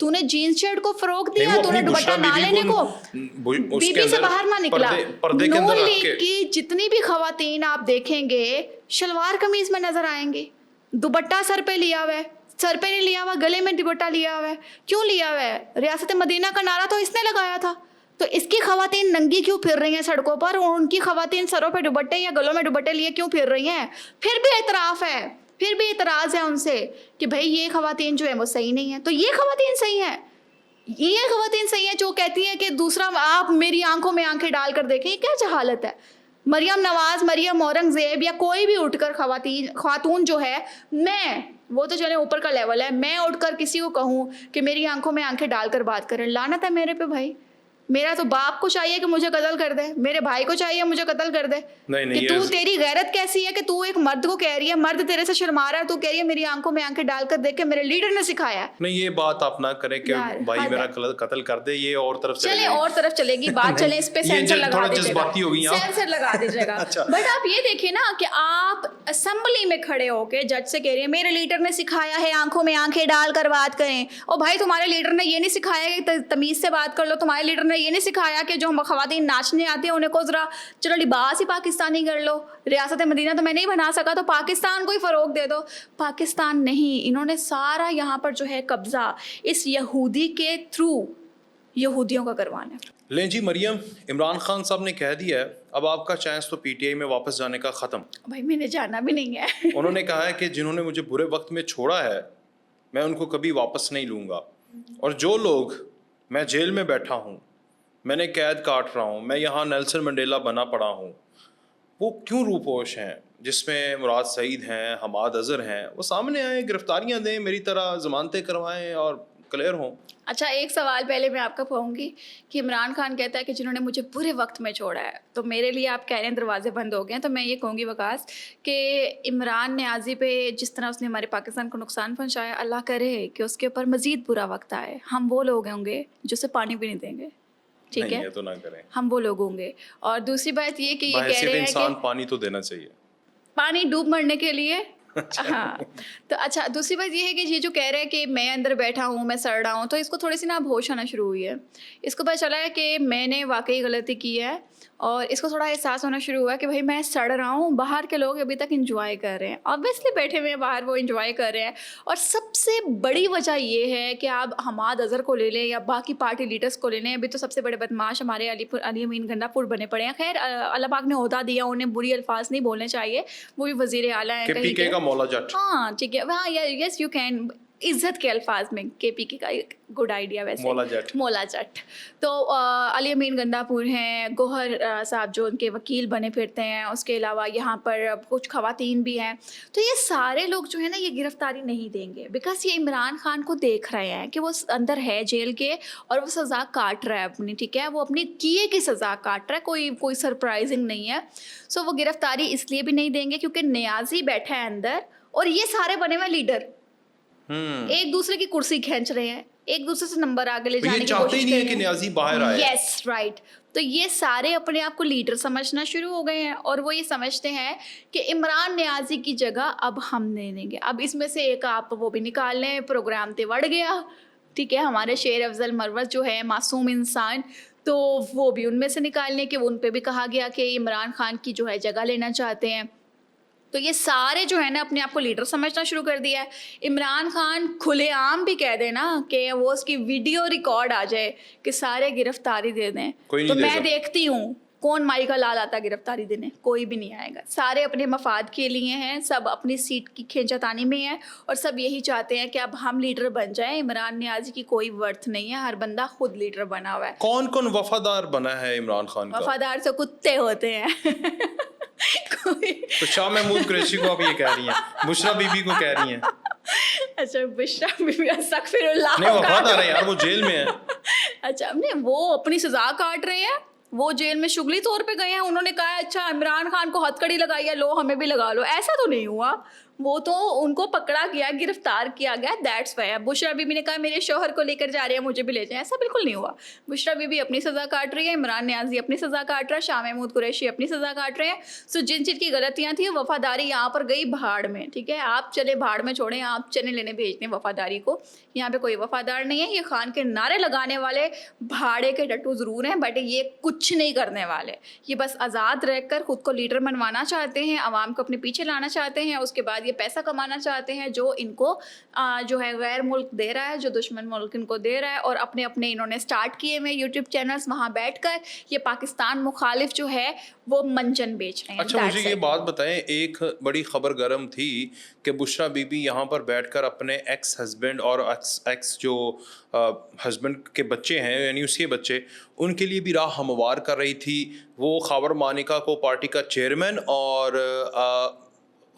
तूने जीन्स शर्ट को फरोग दिया, तूने दुपट्टा ना लेने को, बीबी से बाहर ना निकला। नून लीग की जितनी भी खवातीन आप देखेंगे शलवार कमीज में नजर आएंगी, दुपट्टा सर पे लिया हुआ है, सर पे नहीं लिया हुआ, गले में दुपट्टा लिया हुआ है। क्यों लिया हुआ है? रियासत मदीना का नारा तो इसने लगाया था, तो इसकी खवातीन नंगी क्यों फिर रही हैं सड़कों पर, और उनकी खवातीन सरों पे दुपट्टे या गलों में दुपट्टे लिए क्यों फिर रही हैं? फिर भी एतराफ़ है, फिर भी एतराज़ है उनसे कि भाई ये खवातीन जो है वो सही नहीं है। तो ये खवातीन सही है, ये खवातीन सही है जो कहती हैं कि दूसरा आप मेरी आंखों में आंखें डाल कर देखें। ये क्या जहालत है? मरियम नवाज, मरियम औरंगजेब या कोई भी उठकर खातून जो है, मैं वो तो चले ऊपर का लेवल है, मैं उठकर किसी को कहूँ कि मेरी आंखों में आंखें डालकर बात करें, लानत है मेरे पे भाई। मेरा तो बाप को चाहिए कि मुझे कत्ल कर दे, मेरे भाई को चाहिए मुझे कत्ल कर दे। नहीं नहीं कि तू तेरी गैरत कैसी है कि तू एक मर्द को कह रही है, मर्द तेरे से शर्मा रहा है, तू कह रही है मेरी आंखों में आंखें डालकर देख के मेरे लीडर ने सिखाया है। नहीं, ये बात आप ना करें कि यार, भाई हद मेरा है। कत्ल कर दे, ये और तरफ चले चले जाएगी। और तरफ चलेगी बात, नहीं, चले इस पे ये सेंसर लगा थोड़ा दीजिएगा, जज्बाती हो गई आप। सेंसर लगा दीजिएगा। अच्छा। बट आप ये देखिए ना कि आप असेंबली में खड़े होके जज से कह रही है मेरे लीडर ने सिखाया है आंखों में आंखें डालकर बात करें। और भाई तुम्हारे लीडर ने ये नहीं सिखाया कि तमीज से बात कर लो, तुम्हारे लीडर ने ये नहीं सिखाया कि जो हम खवातीन नाचने आती है उन्हें को जरा चलो लिबास ही पाकिस्तानी कर लो, रियासत मदीना तो मैं नहीं बना सका तो पाकिस्तान को ही फरोग दे दो। पाकिस्तान नहीं, इन्होंने सारा यहाँ पर जो है कब्जा इस यहूदी के थ्रू यहूदियों का करवाना है। लें जी मरियम, इमरान खान साहब ने कह दिया है अब आपका चांस तो पीटीआई में वापस जाने का ख़त्म। भाई मैंने जाना भी नहीं है। उन्होंने कहा है कि जिन्होंने मुझे बुरे वक्त में छोड़ा है मैं उनको कभी वापस नहीं लूँगा, और जो लोग, मैं जेल में बैठा हूँ, मैंने कैद काट रहा हूँ, मैं यहाँ नेल्सन मंडेला बना पड़ा हूँ, वो क्यों रूपोश हैं, जिसमें मुराद सईद हैं, हमाद अज़हर हैं, वो सामने आए, गिरफ्तारियाँ दें, मेरी तरह ज़मानतें करवाएं और क्लियर हों। अच्छा, एक सवाल पहले मैं आपका कहूँगी कि इमरान खान कहता है कि जिन्होंने मुझे बुरे वक्त में छोड़ा है, तो मेरे लिए आप कह रहे हैं दरवाजे बंद हो गए हैं, तो मैं ये कहूँगी वकास कि इमरान न्याजी पे जिस तरह उसने हमारे पाकिस्तान को नुकसान पहुँचाया, अल्लाह करे कि उसके ऊपर मज़ीद बुरा वक्त आए। हम वो लोग होंगे जो उसे पानी भी नहीं देंगे, ठीक नहीं, है? ये तो ना करें। हम वो लोग होंगे। और दूसरी बात ये कि ये कह बहैसियत रहे हैं इंसान कि पानी तो देना चाहिए। पानी डूब मरने के लिए। हाँ, तो अच्छा दूसरी बात ये है कि ये जो कह रहे हैं कि मैं अंदर बैठा हूँ, मैं सड़ रहा हूँ, तो इसको थोड़ी सी ना होश आना शुरू हुई है। इसको पता चला है कि मैंने वाकई गलती की है और इसको थोड़ा एहसास होना शुरू हुआ है कि भाई मैं सड़ रहा हूँ, बाहर के लोग अभी तक इंजॉय कर रहे हैं, ऑब्वियसली बैठे हुए हैं बाहर, वो इंजॉय कर रहे हैं। और सबसे बड़ी वजह ये है कि आप हमाद अज़हर को ले लें या बाकी पार्टी लीडर्स को ले लें, अभी तो सबसे बड़े बदमाश हमारे अली अमीन गंडापुर बने पड़े हैं। खैर अल्लाह पाक ने ओहदा दिया, उन्हें बुरी अल्फाज नहीं बोलने चाहिए, वो भी वज़ीर आला हैं कहीं पीके के। का मौला जट। हाँ ठीक है, हाँ यस यू कैन, इज्जत के अल्फाज में केपीके का एक गुड आइडिया वैसे मौला जट। मौला जट। तो अली अमीन गंडापुर हैं, गौहर साहब जो उनके वकील बने फिरते हैं, उसके अलावा यहाँ पर कुछ खवातीन भी हैं। तो ये सारे लोग जो है ना ये गिरफ्तारी नहीं देंगे, बिकॉज ये इमरान खान को देख रहे हैं कि वो अंदर है जेल के और वो सज़ा काट रहा है अपनी, ठीक है, वो अपनी किए की सज़ा काट रहा है, कोई सरप्राइजिंग नहीं है। सो वो गिरफ्तारी इसलिए भी नहीं देंगे क्योंकि नियाजी बैठा है अंदर और ये सारे बने हुए लीडर एक दूसरे की कुर्सी खींच रहे हैं, एक दूसरे से नंबर आगे ले जाने की चाहते कोशिश ही कर नहीं रहे है कि हैं। न्याजी बाहर आए। Yes right. तो ये सारे अपने आप को लीडर समझना शुरू हो गए हैं और वो ये समझते हैं कि इमरान न्याजी की जगह अब हम ले लेंगे। अब इसमें से एक आप वो भी निकाल लें, प्रोग्राम ते बढ़ गया, ठीक है, हमारे शेर अफजल मरवत जो है मासूम इंसान, तो वो भी उनमें से निकालने के, उन पे भी कहा गया कि इमरान खान की जो है जगह लेना चाहते हैं। तो ये सारे जो है ना अपने आप को लीडर समझना शुरू कर दिया है। इमरान खान खुलेआम भी कह देना कि वो उसकी वीडियो रिकॉर्ड आ जाए कि सारे गिरफ्तारी दे दें, तो मैं देखती हूँ कौन माई का लाल आता गिरफ्तारी देने, कोई भी नहीं आएगा। सारे अपने मफाद के लिए हैं, सब अपनी सीट की खींचातानी में हैं और सब यही चाहते हैं कि अब हम लीडर बन जाएं। इमरान न्याजी की कोई वर्थ नहीं है, हर बंदा खुद लीडर बना हुआ है। कौन कौन वफादार बना है इमरान खान का? वफादार तो कुत्ते होते हैं। तो शाह महमूद कुरैशी को आप ये कह रही हैं, बुशरा बीबी को कह रही हैं? अच्छा बुशरा बीबी, अस्तगफिरुल्लाह। नहीं, वफादार है यार, वो जेल में है। अच्छा, नहीं वो अपनी सजा काट रहे हैं, वो जेल में शुगली तौर पे गए हैं, उन्होंने कहा अच्छा इमरान खान को हथकड़ी लगाई है, लो हमें भी लगा लो, ऐसा तो नहीं हुआ। वो तो उनको पकड़ा गया, गिरफ्तार किया गया, दैट्स वाई। बुशरा बीबी ने कहा मेरे शौहर को लेकर जा रहे हैं, मुझे भी ले जाएं, ऐसा बिल्कुल नहीं हुआ। बुशरा बीबी अपनी सज़ा काट रही है, इमरान न्याजी अपनी सज़ा काट रहा है, शाह महमूद कुरैशी अपनी सज़ा काट रहे हैं। सो जिन जिन की गलतियाँ थी वफादारी यहाँ पर गई भाड़ में, ठीक है, आप चले भाड़ में छोड़ें, आप चने लेने भेजते हैं वफादारी को, यहाँ पे कोई वफादार नहीं है। ये खान के नारे लगाने वाले भाड़े के टट्टू ज़रूर हैं, बट ये कुछ नहीं करने वाले, ये बस आज़ाद रहकर खुद को लीडर मनवाना चाहते हैं, आवाम को अपने पीछे लाना चाहते हैं, उसके बाद ये पैसा कमाना चाहते हैं जो इनको जो है गैर मुल्क दे रहा है, जो दुश्मन मुल्क इनको दे रहा है। और अपने अपने इन्होंने स्टार्ट किए हुए यूट्यूब चैनल्स, वहाँ बैठकर ये पाकिस्तान मुखालिफ जो है वो मंचन बेच रहे हैं। अच्छा मुझे ये बात बताएं, एक बड़ी खबर गर्म थी कि बुशरा बीबी यहाँ पर बैठकर अपने एक्स हस्बैंड और एक्स जो हस्बैंड के बच्चे हैं, यानी उसके बच्चे, उनके लिए भी राह हमवार कर रही थी। वो खावर मानिका को पार्टी का चेयरमैन और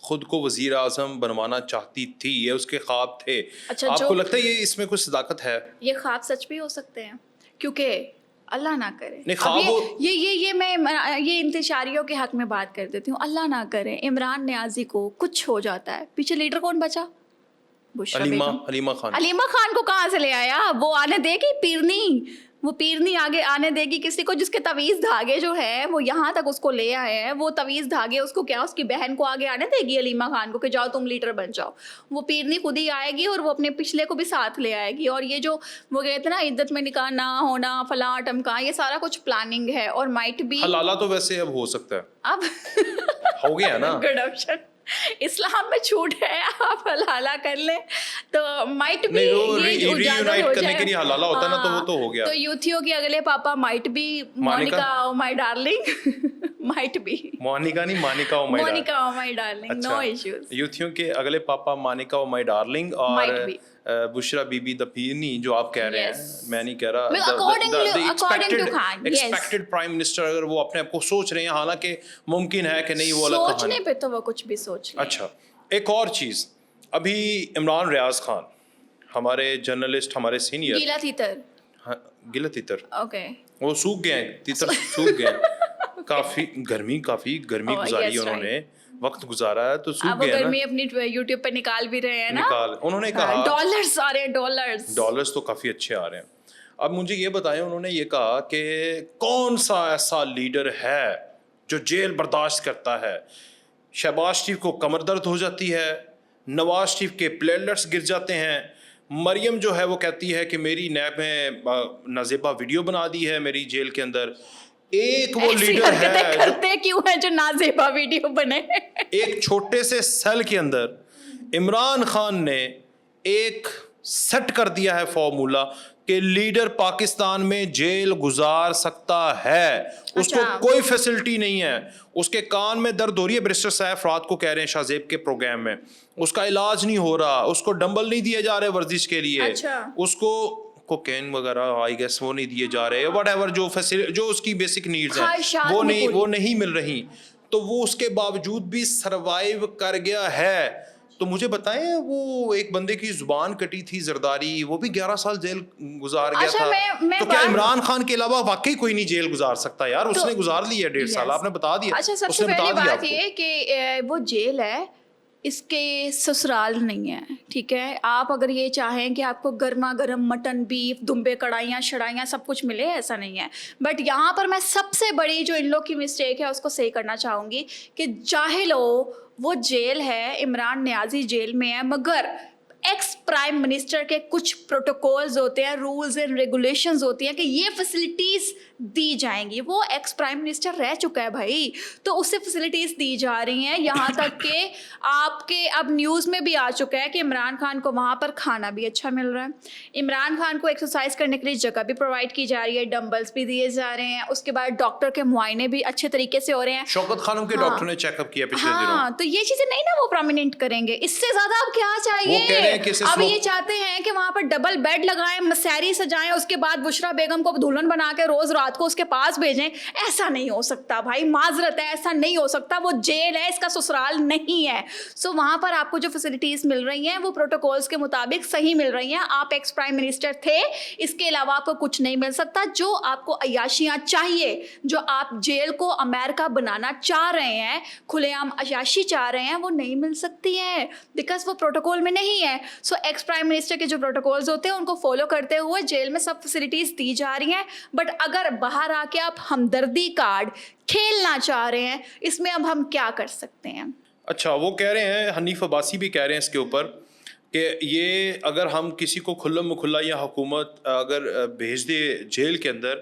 खुद को वजीर आजम बनवाना चाहती थी, ये उसके ख्वाब थे। अच्छा, आपको लगता है ये इसमें कुछ सदाकत है? ये ख्वाब सच भी हो सकते हैं, क्योंकि अल्लाह ना करे। नहीं, अब ख्वाब ये मैं ये इंतशारियों के हक में बात कर देती हूँ। अल्लाह ना करे इमरान नियाज़ी को कुछ हो जाता है, पीछे लीडर कौन बचा? बुशरा बेगम। हलीमा खान। अलीमा खान को कहाँ से ले आया? वो आने देगी पीरनी, वो पीरनी आगे आने देगी किसी को जिसके तवीज़ धागे जो है वो यहाँ तक उसको ले आए हैं। वो तवीज़ धागे उसको क्या उसकी बहन को आगे आने देगी अलीमा खान को कि जाओ तुम लीडर बन जाओ? वो पीरनी खुद ही आएगी और वो अपने पिछले को भी साथ ले आएगी। और ये जो वो कहते हैं ना इद्दत में निकाह ना होना फलां टमका, ये सारा कुछ प्लानिंग है और माइट भी हलाला तो वैसे अब हो सकता है, अब हो गया ना। Good option. इस्लाम में छूट है, आप हलाला कर लें तो माइट भी नहीं, वो ये जो इजाजत reunite हो करने जाए। के लिए हलाला होता है ना, तो वो तो हो गया। तो यूथियों के अगले पापा माइट भी Monica oh my darling might भी मोनिका नहीं, Monica oh my Monica oh my darling, no issues. यूथियों के अगले पापा Monica oh my darling Might और be. बुशरा बीबी द पीरनी जो आप कह रहे Yes. हैं, मैं नहीं कह रहा। Well, according to Khan, yes. Expected prime minister अगर वो अपने आप को सोच रहे हैं, हालांकि मुमकिन है कि नहीं, वो अलग सोचने कहानी। पे तो वो कुछ भी सोच ले। अच्छा, एक और चीज़, अभी इमरान रियाज खान हमारे जर्नलिस्ट, हमारे सीनियर, गीला तीतर, गिला तीतर, ओके, वो सूख गए हैं, तीतर सूख गए हैं। काफी गर्मी Oh, गुजारी yes, उन्होंने, वक्त गुजारा है तो सूख अब वो गए ना। गर्मी अपनी यूट्यूब पे निकाल भी रहे हैं ना। उन्होंने कहा डॉलर्स आ रहे हैं, डॉलर्स। डॉलर्स तो काफी अच्छे आ रहे हैं। अब मुझे ये बताएं, उन्होंने ये कहा कि कौन सा ऐसा लीडर है जो जेल बर्दाश्त करता है? शहबाज शरीफ को कमर दर्द हो जाती है, नवाज शरीफ के प्लेटलेट्स गिर जाते हैं, मरियम जो है वो कहती है कि मेरी नैब में नाजेबा वीडियो बना दी है मेरी जेल के अंदर। एक वो ऐसी लीडर हरकतें है करते क्यों है जो नाजेबा वीडियो बने? एक छोटे से सेल के अंदर इमरान खान ने एक सेट कर दिया है फॉर्मूला कि लीडर पाकिस्तान में जेल गुजार सकता है, उसको अच्छा। कोई फैसिलिटी नहीं है, उसके कान में दर्द हो रही है, बैरिस्टर साहब रात को कह रहे हैं शाहजेब के प्रोग्राम में, उसका इलाज नहीं हो रहा, उसको डंबल नहीं दिए जा रहे वर्जिश के लिए, अच्छा। उसको कोकेन वगैरह आई गेस वो नहीं दिए जा रहे, व्हाटएवर जो उसकी बेसिक नीड्स ख्वाहिशात हैं नहीं वो नहीं मिल रही, तो वो उसके बावजूद भी सरवाइव कर गया है। तो मुझे बताएं, वो एक बंदे की जुबान कटी थी जरदारी, वो भी 11 साल जेल गुजार गया अच्छा, था। मैं तो क्या इमरान खान के अलावा वाकई कोई नहीं जेल गुजार सकता यार? उसने गुजार लिया 1.5 साल, आपने बता दिया। अच्छा, सबसे उसने पहली बता दिया बात ये कि वो जेल है, इसके ससुराल नहीं है, ठीक है? आप अगर ये चाहें कि आपको गर्मा गर्म मटन बीफ दुम्बे कढ़ाइयाँ शढ़ाइयाँ सब कुछ मिले, ऐसा नहीं है। बट यहाँ पर मैं सबसे बड़ी जो इन लोग की मिस्टेक है उसको सही करना चाहूँगी कि जाहिल हो, वो जेल है, इमरान नियाज़ी जेल में है, मगर एक्स प्राइम मिनिस्टर के कुछ प्रोटोकॉल्स होते हैं, रूल्स एंड रेगुलेशंस होती हैं कि ये फैसिलिटीज़ दी जाएंगी। वो एक्स प्राइम मिनिस्टर रह चुका है भाई, तो उससे फैसिलिटीज़ दी जा रही हैं। यहाँ तक कि आपके अब न्यूज़ में भी आ चुका है कि इमरान खान को वहाँ पर खाना भी अच्छा मिल रहा है, इमरान खान को एक्सरसाइज करने के लिए जगह भी प्रोवाइड की जा रही है, डम्बल्स भी दिए जा रहे हैं, उसके बाद डॉक्टर के मुआयने भी अच्छे तरीके से हो रहे हैं। शौकत खानम के डॉक्टर ने चेकअप किया पिछले दिनों। तो ये चीज़ें नहीं ना वो प्रोमिनेंट करेंगे, इससे ज़्यादा अब क्या चाहिए? अब ये चाहते हैं कि वहाँ पर डबल बेड लगाएं, मसैरी सजाएं, उसके बाद बुशरा बेगम को दुल्हन बना के रोज रात को उसके पास भेजें। ऐसा नहीं हो सकता भाई, माजरत है, ऐसा नहीं हो सकता। वो जेल है, इसका ससुराल नहीं है। सो वहाँ पर आपको जो फैसिलिटीज़ मिल रही हैं वो प्रोटोकॉल्स के मुताबिक सही मिल रही हैं। आप एक्स प्राइम मिनिस्टर थे, इसके अलावा आपको कुछ नहीं मिल सकता। जो आपको अयाशियाँ चाहिए, जो आप जेल को अमेरिका बनाना चाह रहे हैं, खुलेआम अयाशी चाह रहे हैं, वो नहीं मिल सकती है बिकॉज वो प्रोटोकॉल में नहीं है। सो एक्स प्राइम मिनिस्टर के जो प्रोटोकॉल्स होते हैं उनको फॉलो करते हुए जेल में सब फैसिलिटीज़ दी जा रही हैं। बट अगर बाहर आके आप हमदर्दी कार्ड खेलना चाह रहे हैं, इसमें अब हम क्या कर सकते हैं? अच्छा, वो कह रहे हैं, हनीफ अब्बासी भी कह रहे हैं इसके ऊपर कि ये अगर हम किसी को खुल्लम खुल्ला या हुकूमत अगर भेज दे जेल के अंदर,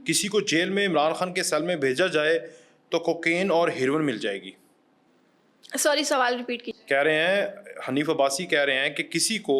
किसी को जेल में इमरान खान के सेल में भेजा जाए तो कोकेन और हेरोइन मिल जाएगी। सॉरी, सवाल रिपीट कीजिए। कह रहे हैं, हनीफ अब्बासी कह रहे हैं कि किसी को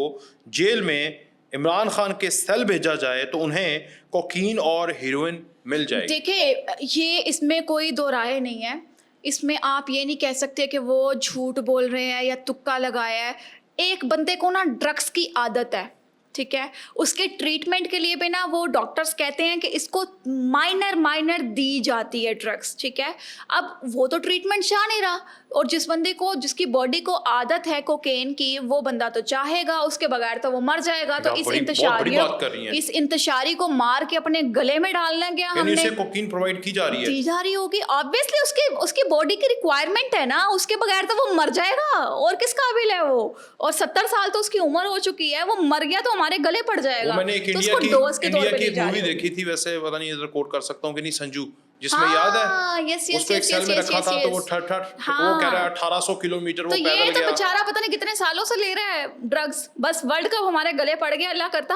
जेल में इमरान खान के सेल भेजा जाए तो उन्हें कोकीन और हेरोइन मिल जाएगी। देखिए, ये इसमें कोई दो राय नहीं है। इसमें आप ये नहीं कह सकते कि वो झूठ बोल रहे हैं या तुक्का लगाया है। एक बंदे को ना ड्रग्स की आदत है, ठीक है, उसके ट्रीटमेंट के लिए भी ना वो डॉक्टर्स कहते हैं कि इसको माइनर दी जाती है ड्रग्स, ठीक है। अब वो तो ट्रीटमेंट चाह नहीं रहा, और जिस बंदे को, जिसकी बॉडी को आदत है कोकेन की, वो बंदा तो चाहेगा, उसके बगैर तो वो मर जाएगा। तो बहुत बड़ी बात कर रही हैं। इस इंतशारी को मार के अपने गले में डालना गया यानी हमने, उसे कोकीन प्रोवाइड की जा रही है, दी जा रही होगी। ऑब्वियसली उसकी बॉडी की रिक्वायरमेंट है ना, उसके बगैर तो वो मर जाएगा, और किस काबिल है वो। और 70 साल तो उसकी उम्र हो चुकी है, वो मर गया तो हमारे गले पड़ जाएगा। वो मैंने एक तो इंडिया उसको की डोज के तौर पे ली जा मूवी रही देखी थी, वैसे पता नहीं इधर कोट कर सकता हूँ कि नहीं, संजू, जिसमें हाँ, याद है यस यस उसको एक यस सेल में यस रखा था, तो वो यस। वो कह रहा है 1800 किलोमीटर वो तो पैदल ये तो गया। बेचारा पता नहीं कितने सालों से ले रहा है ड्रग्स, बस वर्ल्ड कप हमारे गले पड़ गया। अल्लाह करता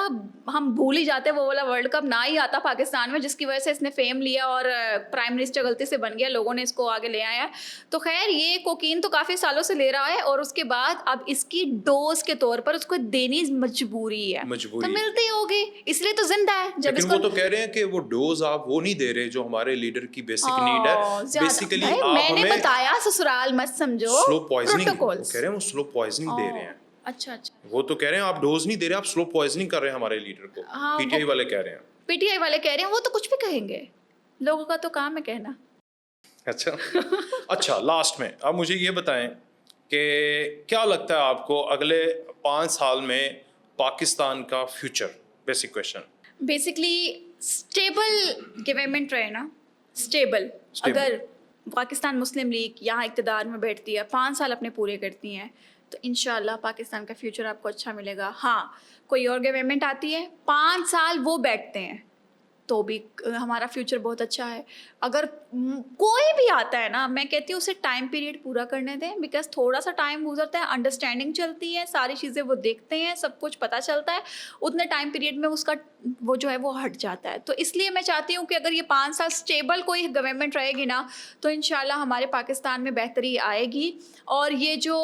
हम भूल ही जाते, वो वाला वर्ल्ड कप ना ही आता पाकिस्तान में, जिसकी वजह से इसने फेम लिया और प्राइम मिनिस्टर गलती से बन गया, लोगों ने इसको आगे ले आया। तो खैर, ये कोकीन तो काफ़ी सालों से ले रहा है, और उसके बाद अब इसकी डोज के तौर पर उसको देनी मजबूरी है, तो मिलती होगी, इसलिए तो जिंदा है। जब लेकिन वो तो कह रहे हैं कि वो डोज आप वो नहीं दे रहे जो हमारे लीडर की बेसिक नीड है। बेसिकली मैंने बताया, ससुराल मत समझो, स्लो पॉइजनिंग, वो प्रोटोकॉल्स। कह रहे हैं वो स्लो पॉइजनिंग दे रहे हैं। अच्छा अच्छा, वो तो कह रहे हैं आप डोज नहीं दे रहे, आप स्लो पॉइजनिंग कर रहे हैं हमारे लीडर को। हाँ, पीटीआई वाले कह रहे हैं। पीटीआई वाले कह रहे हैं, वो तो कुछ भी कहेंगे, लोगों का तो काम है कहना। अच्छा अच्छा, लास्ट में अब मुझे ये बताएं कि क्या लगता है आपको अगले 5 साल में पाकिस्तान का future? Basic question. Basically stable government रहे ना, स्टेबल। अगर पाकिस्तान मुस्लिम लीग यहाँ इक़्तिदार में बैठती है, 5 साल अपने पूरे करती हैं, तो इंशाल्लाह पाकिस्तान का फ्यूचर आपको अच्छा मिलेगा। हाँ, कोई और गवर्नमेंट आती है, 5 साल वो बैठते हैं, तो भी हमारा फ्यूचर बहुत अच्छा है। अगर कोई भी आता है ना, मैं कहती हूँ उसे टाइम पीरियड पूरा करने दें, बिकॉज थोड़ा सा टाइम गुजरता है, अंडरस्टैंडिंग चलती है, सारी चीज़ें वो देखते हैं, सब कुछ पता चलता है, उतने टाइम पीरियड में उसका वो जो है वो हट जाता है। तो इसलिए मैं चाहती हूँ कि अगर ये 5 साल स्टेबल कोई गवर्नमेंट रहेगी ना, तो इंशाल्लाह हमारे पाकिस्तान में बेहतरी आएगी। और ये जो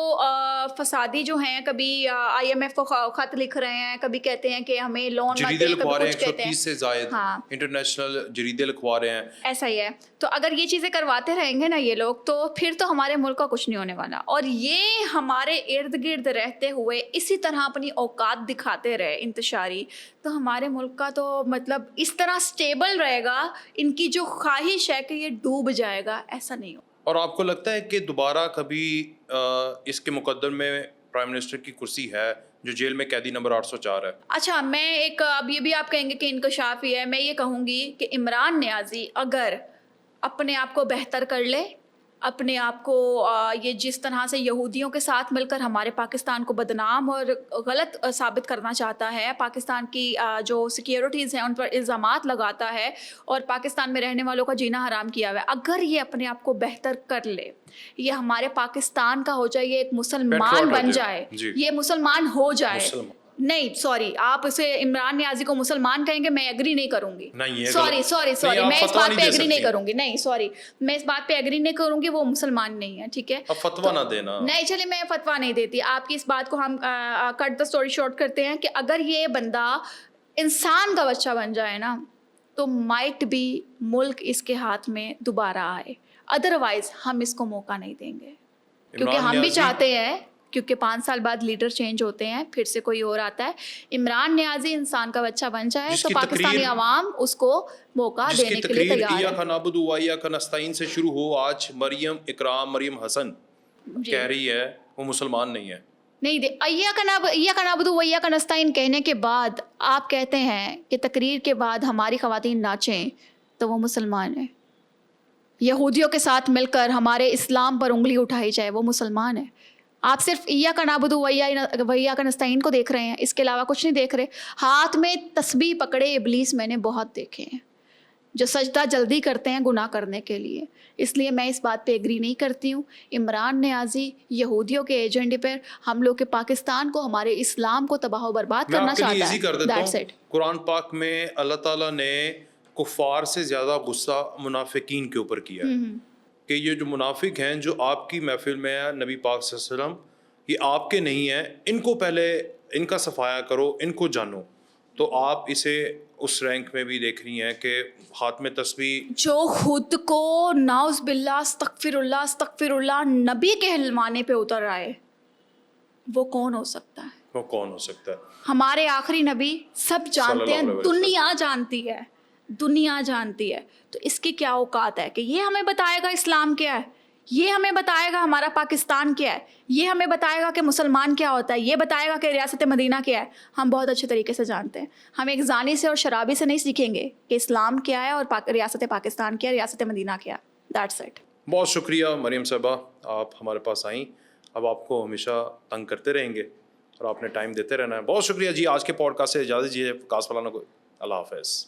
फसादी जो हैं, कभी IMF को ख़त लिख रहे हैं, कभी कहते हैं कि हमें लोन मत दें, कभी कुछ कहते हैं, से ज़ायद हाँ, इंटरनेशनल जरीदे लिखवा रहे हैं, ऐसा ही है। तो अगर ये चीज़ें करवाते रहेंगे ना ये लोग, तो फिर तो हमारे मुल्क का कुछ नहीं होने वाला। और ये हमारे इर्द गिर्द रहते हुए इसी तरह अपनी औकात दिखाते रहे इंतशारी, तो हमारे मुल्क का तो मतलब इस तरह स्टेबल रहेगा। इनकी जो ख्वाहिश है कि ये डूब जाएगा, ऐसा नहीं हो। और आपको लगता है कि दोबारा कभी इसके मुकद्दर में प्राइम मिनिस्टर की कुर्सी है, जो जेल में कैदी नंबर 804 है? अच्छा, मैं एक, अब ये भी आप कहेंगे कि इंकशाफ ही है, मैं ये कहूँगी कि इमरान नियाज़ी अगर अपने आप को बेहतर कर ले, अपने आप को ये जिस तरह से यहूदियों के साथ मिलकर हमारे पाकिस्तान को बदनाम और गलत साबित करना चाहता है, पाकिस्तान की जो सिक्योरिटीज़ हैं उन पर इल्ज़ामात लगाता है और पाकिस्तान में रहने वालों का जीना हराम किया हुआ है, अगर ये अपने आप को बेहतर कर ले, ये हमारे पाकिस्तान का हो जाए, ये एक मुसलमान बन जाए, ये मुसलमान हो जाए, नहीं सॉरी, आप इसे इमरान नियाज़ी को मुसलमान कहेंगे, मैं एग्री नहीं करूंगी। सॉरी मैं इस बात पे एग्री नहीं करूंगी। नहीं सॉरी, मैं इस बात पे एग्री नहीं करूंगी, वो मुसलमान नहीं है, ठीक है। अब फतवा ना देना। नहीं चलिए, मैं फतवा नहीं देती, आपकी इस बात को हम कट द स्टोरी शॉर्ट करते हैं कि अगर ये बंदा इंसान का बच्चा बन जाए ना, तो माइट भी मुल्क इसके हाथ में दोबारा आए, अदरवाइज हम इसको मौका नहीं देंगे, क्योंकि हम भी चाहते हैं, क्योंकि 5 साल बाद लीडर चेंज होते हैं, फिर से कोई और आता है। इमरान नियाज़ी इंसान का बच्चा बन जाए तो पाकिस्तानी अवाम उसको मौका देने के लिए तैयार है। इय्याका नअबुदु व इय्याका नस्तईन से शुरू हो, आज मरियम इकराम मरियम हसन कह रही है वो मुसलमान नहीं है। नहीं दे, इय्याका नअबुदु व इय्याका नस्तईन कहने के बाद आप कहते हैं कि तकरीर के बाद हमारी ख़वातीन नाचें, तो वो मुसलमान है। यहूदियों के साथ मिलकर हमारे इस्लाम पर उंगली उठाई जाए, वो मुसलमान है। आप सिर्फ इय्याका नअबुदु व इय्याका नस्तईन को देख रहे हैं, इसके अलावा कुछ नहीं देख रहे। हाथ में तस्बीह पकड़े इब्लीस मैंने बहुत देखे हैं, जो सजदा जल्दी करते हैं गुनाह करने के लिए। इसलिए मैं इस बात पे एग्री नहीं करती हूँ। इमरान नियाज़ी यहूदियों के एजेंडे पर हम लोग के पाकिस्तान को, हमारे इस्लाम को तबाह बर्बाद करना चाहता है। That's it. कुरान पाक में अल्लाह ताला ने कुफ़ार से ज़्यादा गुस्सा मुनाफिकीन के ऊपर किया कि ये जो मुनाफिक हैं, जो आपकी महफिल में है, नबी पाक सल्लल्लाहु अलैहि वसल्लम, ये आपके नहीं हैं, इनको पहले इनका सफाया करो, इनको जानो। तो आप इसे उस रैंक में भी देख रही हैं कि हाथ में तस्बीह, जो खुद को नाउज़ बिल्लाह अस्तगफिरुल्लाह नबी के हिलवाने पे उतर आए, वो कौन हो सकता है? वो कौन हो सकता है? हमारे आखिरी नबी सब जानते सल्लल्लाहु हैं, अलैहि वसल्लम। दुनिया जानती है, दुनिया जानती है। तो इसकी क्या औकात है कि ये हमें बताएगा इस्लाम क्या है, ये हमें बताएगा हमारा पाकिस्तान क्या है, ये हमें बताएगा कि मुसलमान क्या होता है, ये बताएगा कि रियासत मदीना क्या है। हम बहुत अच्छे तरीके से जानते हैं। हम एक जानी से और शराबी से नहीं सीखेंगे कि इस्लाम क्या है और रियासत पाकिस्तान क्या है, रियासत मदीना क्या है। That's it. बहुत शुक्रिया मरियम साहबा, आप हमारे पास आई। अब आपको हमेशा तंग करते रहेंगे और आपने टाइम देते रहना है। बहुत शुक्रिया जी। आज के पॉडकास्ट से इजाज़त दीजिए। कास फलाना को अल्लाह हाफ़िज़।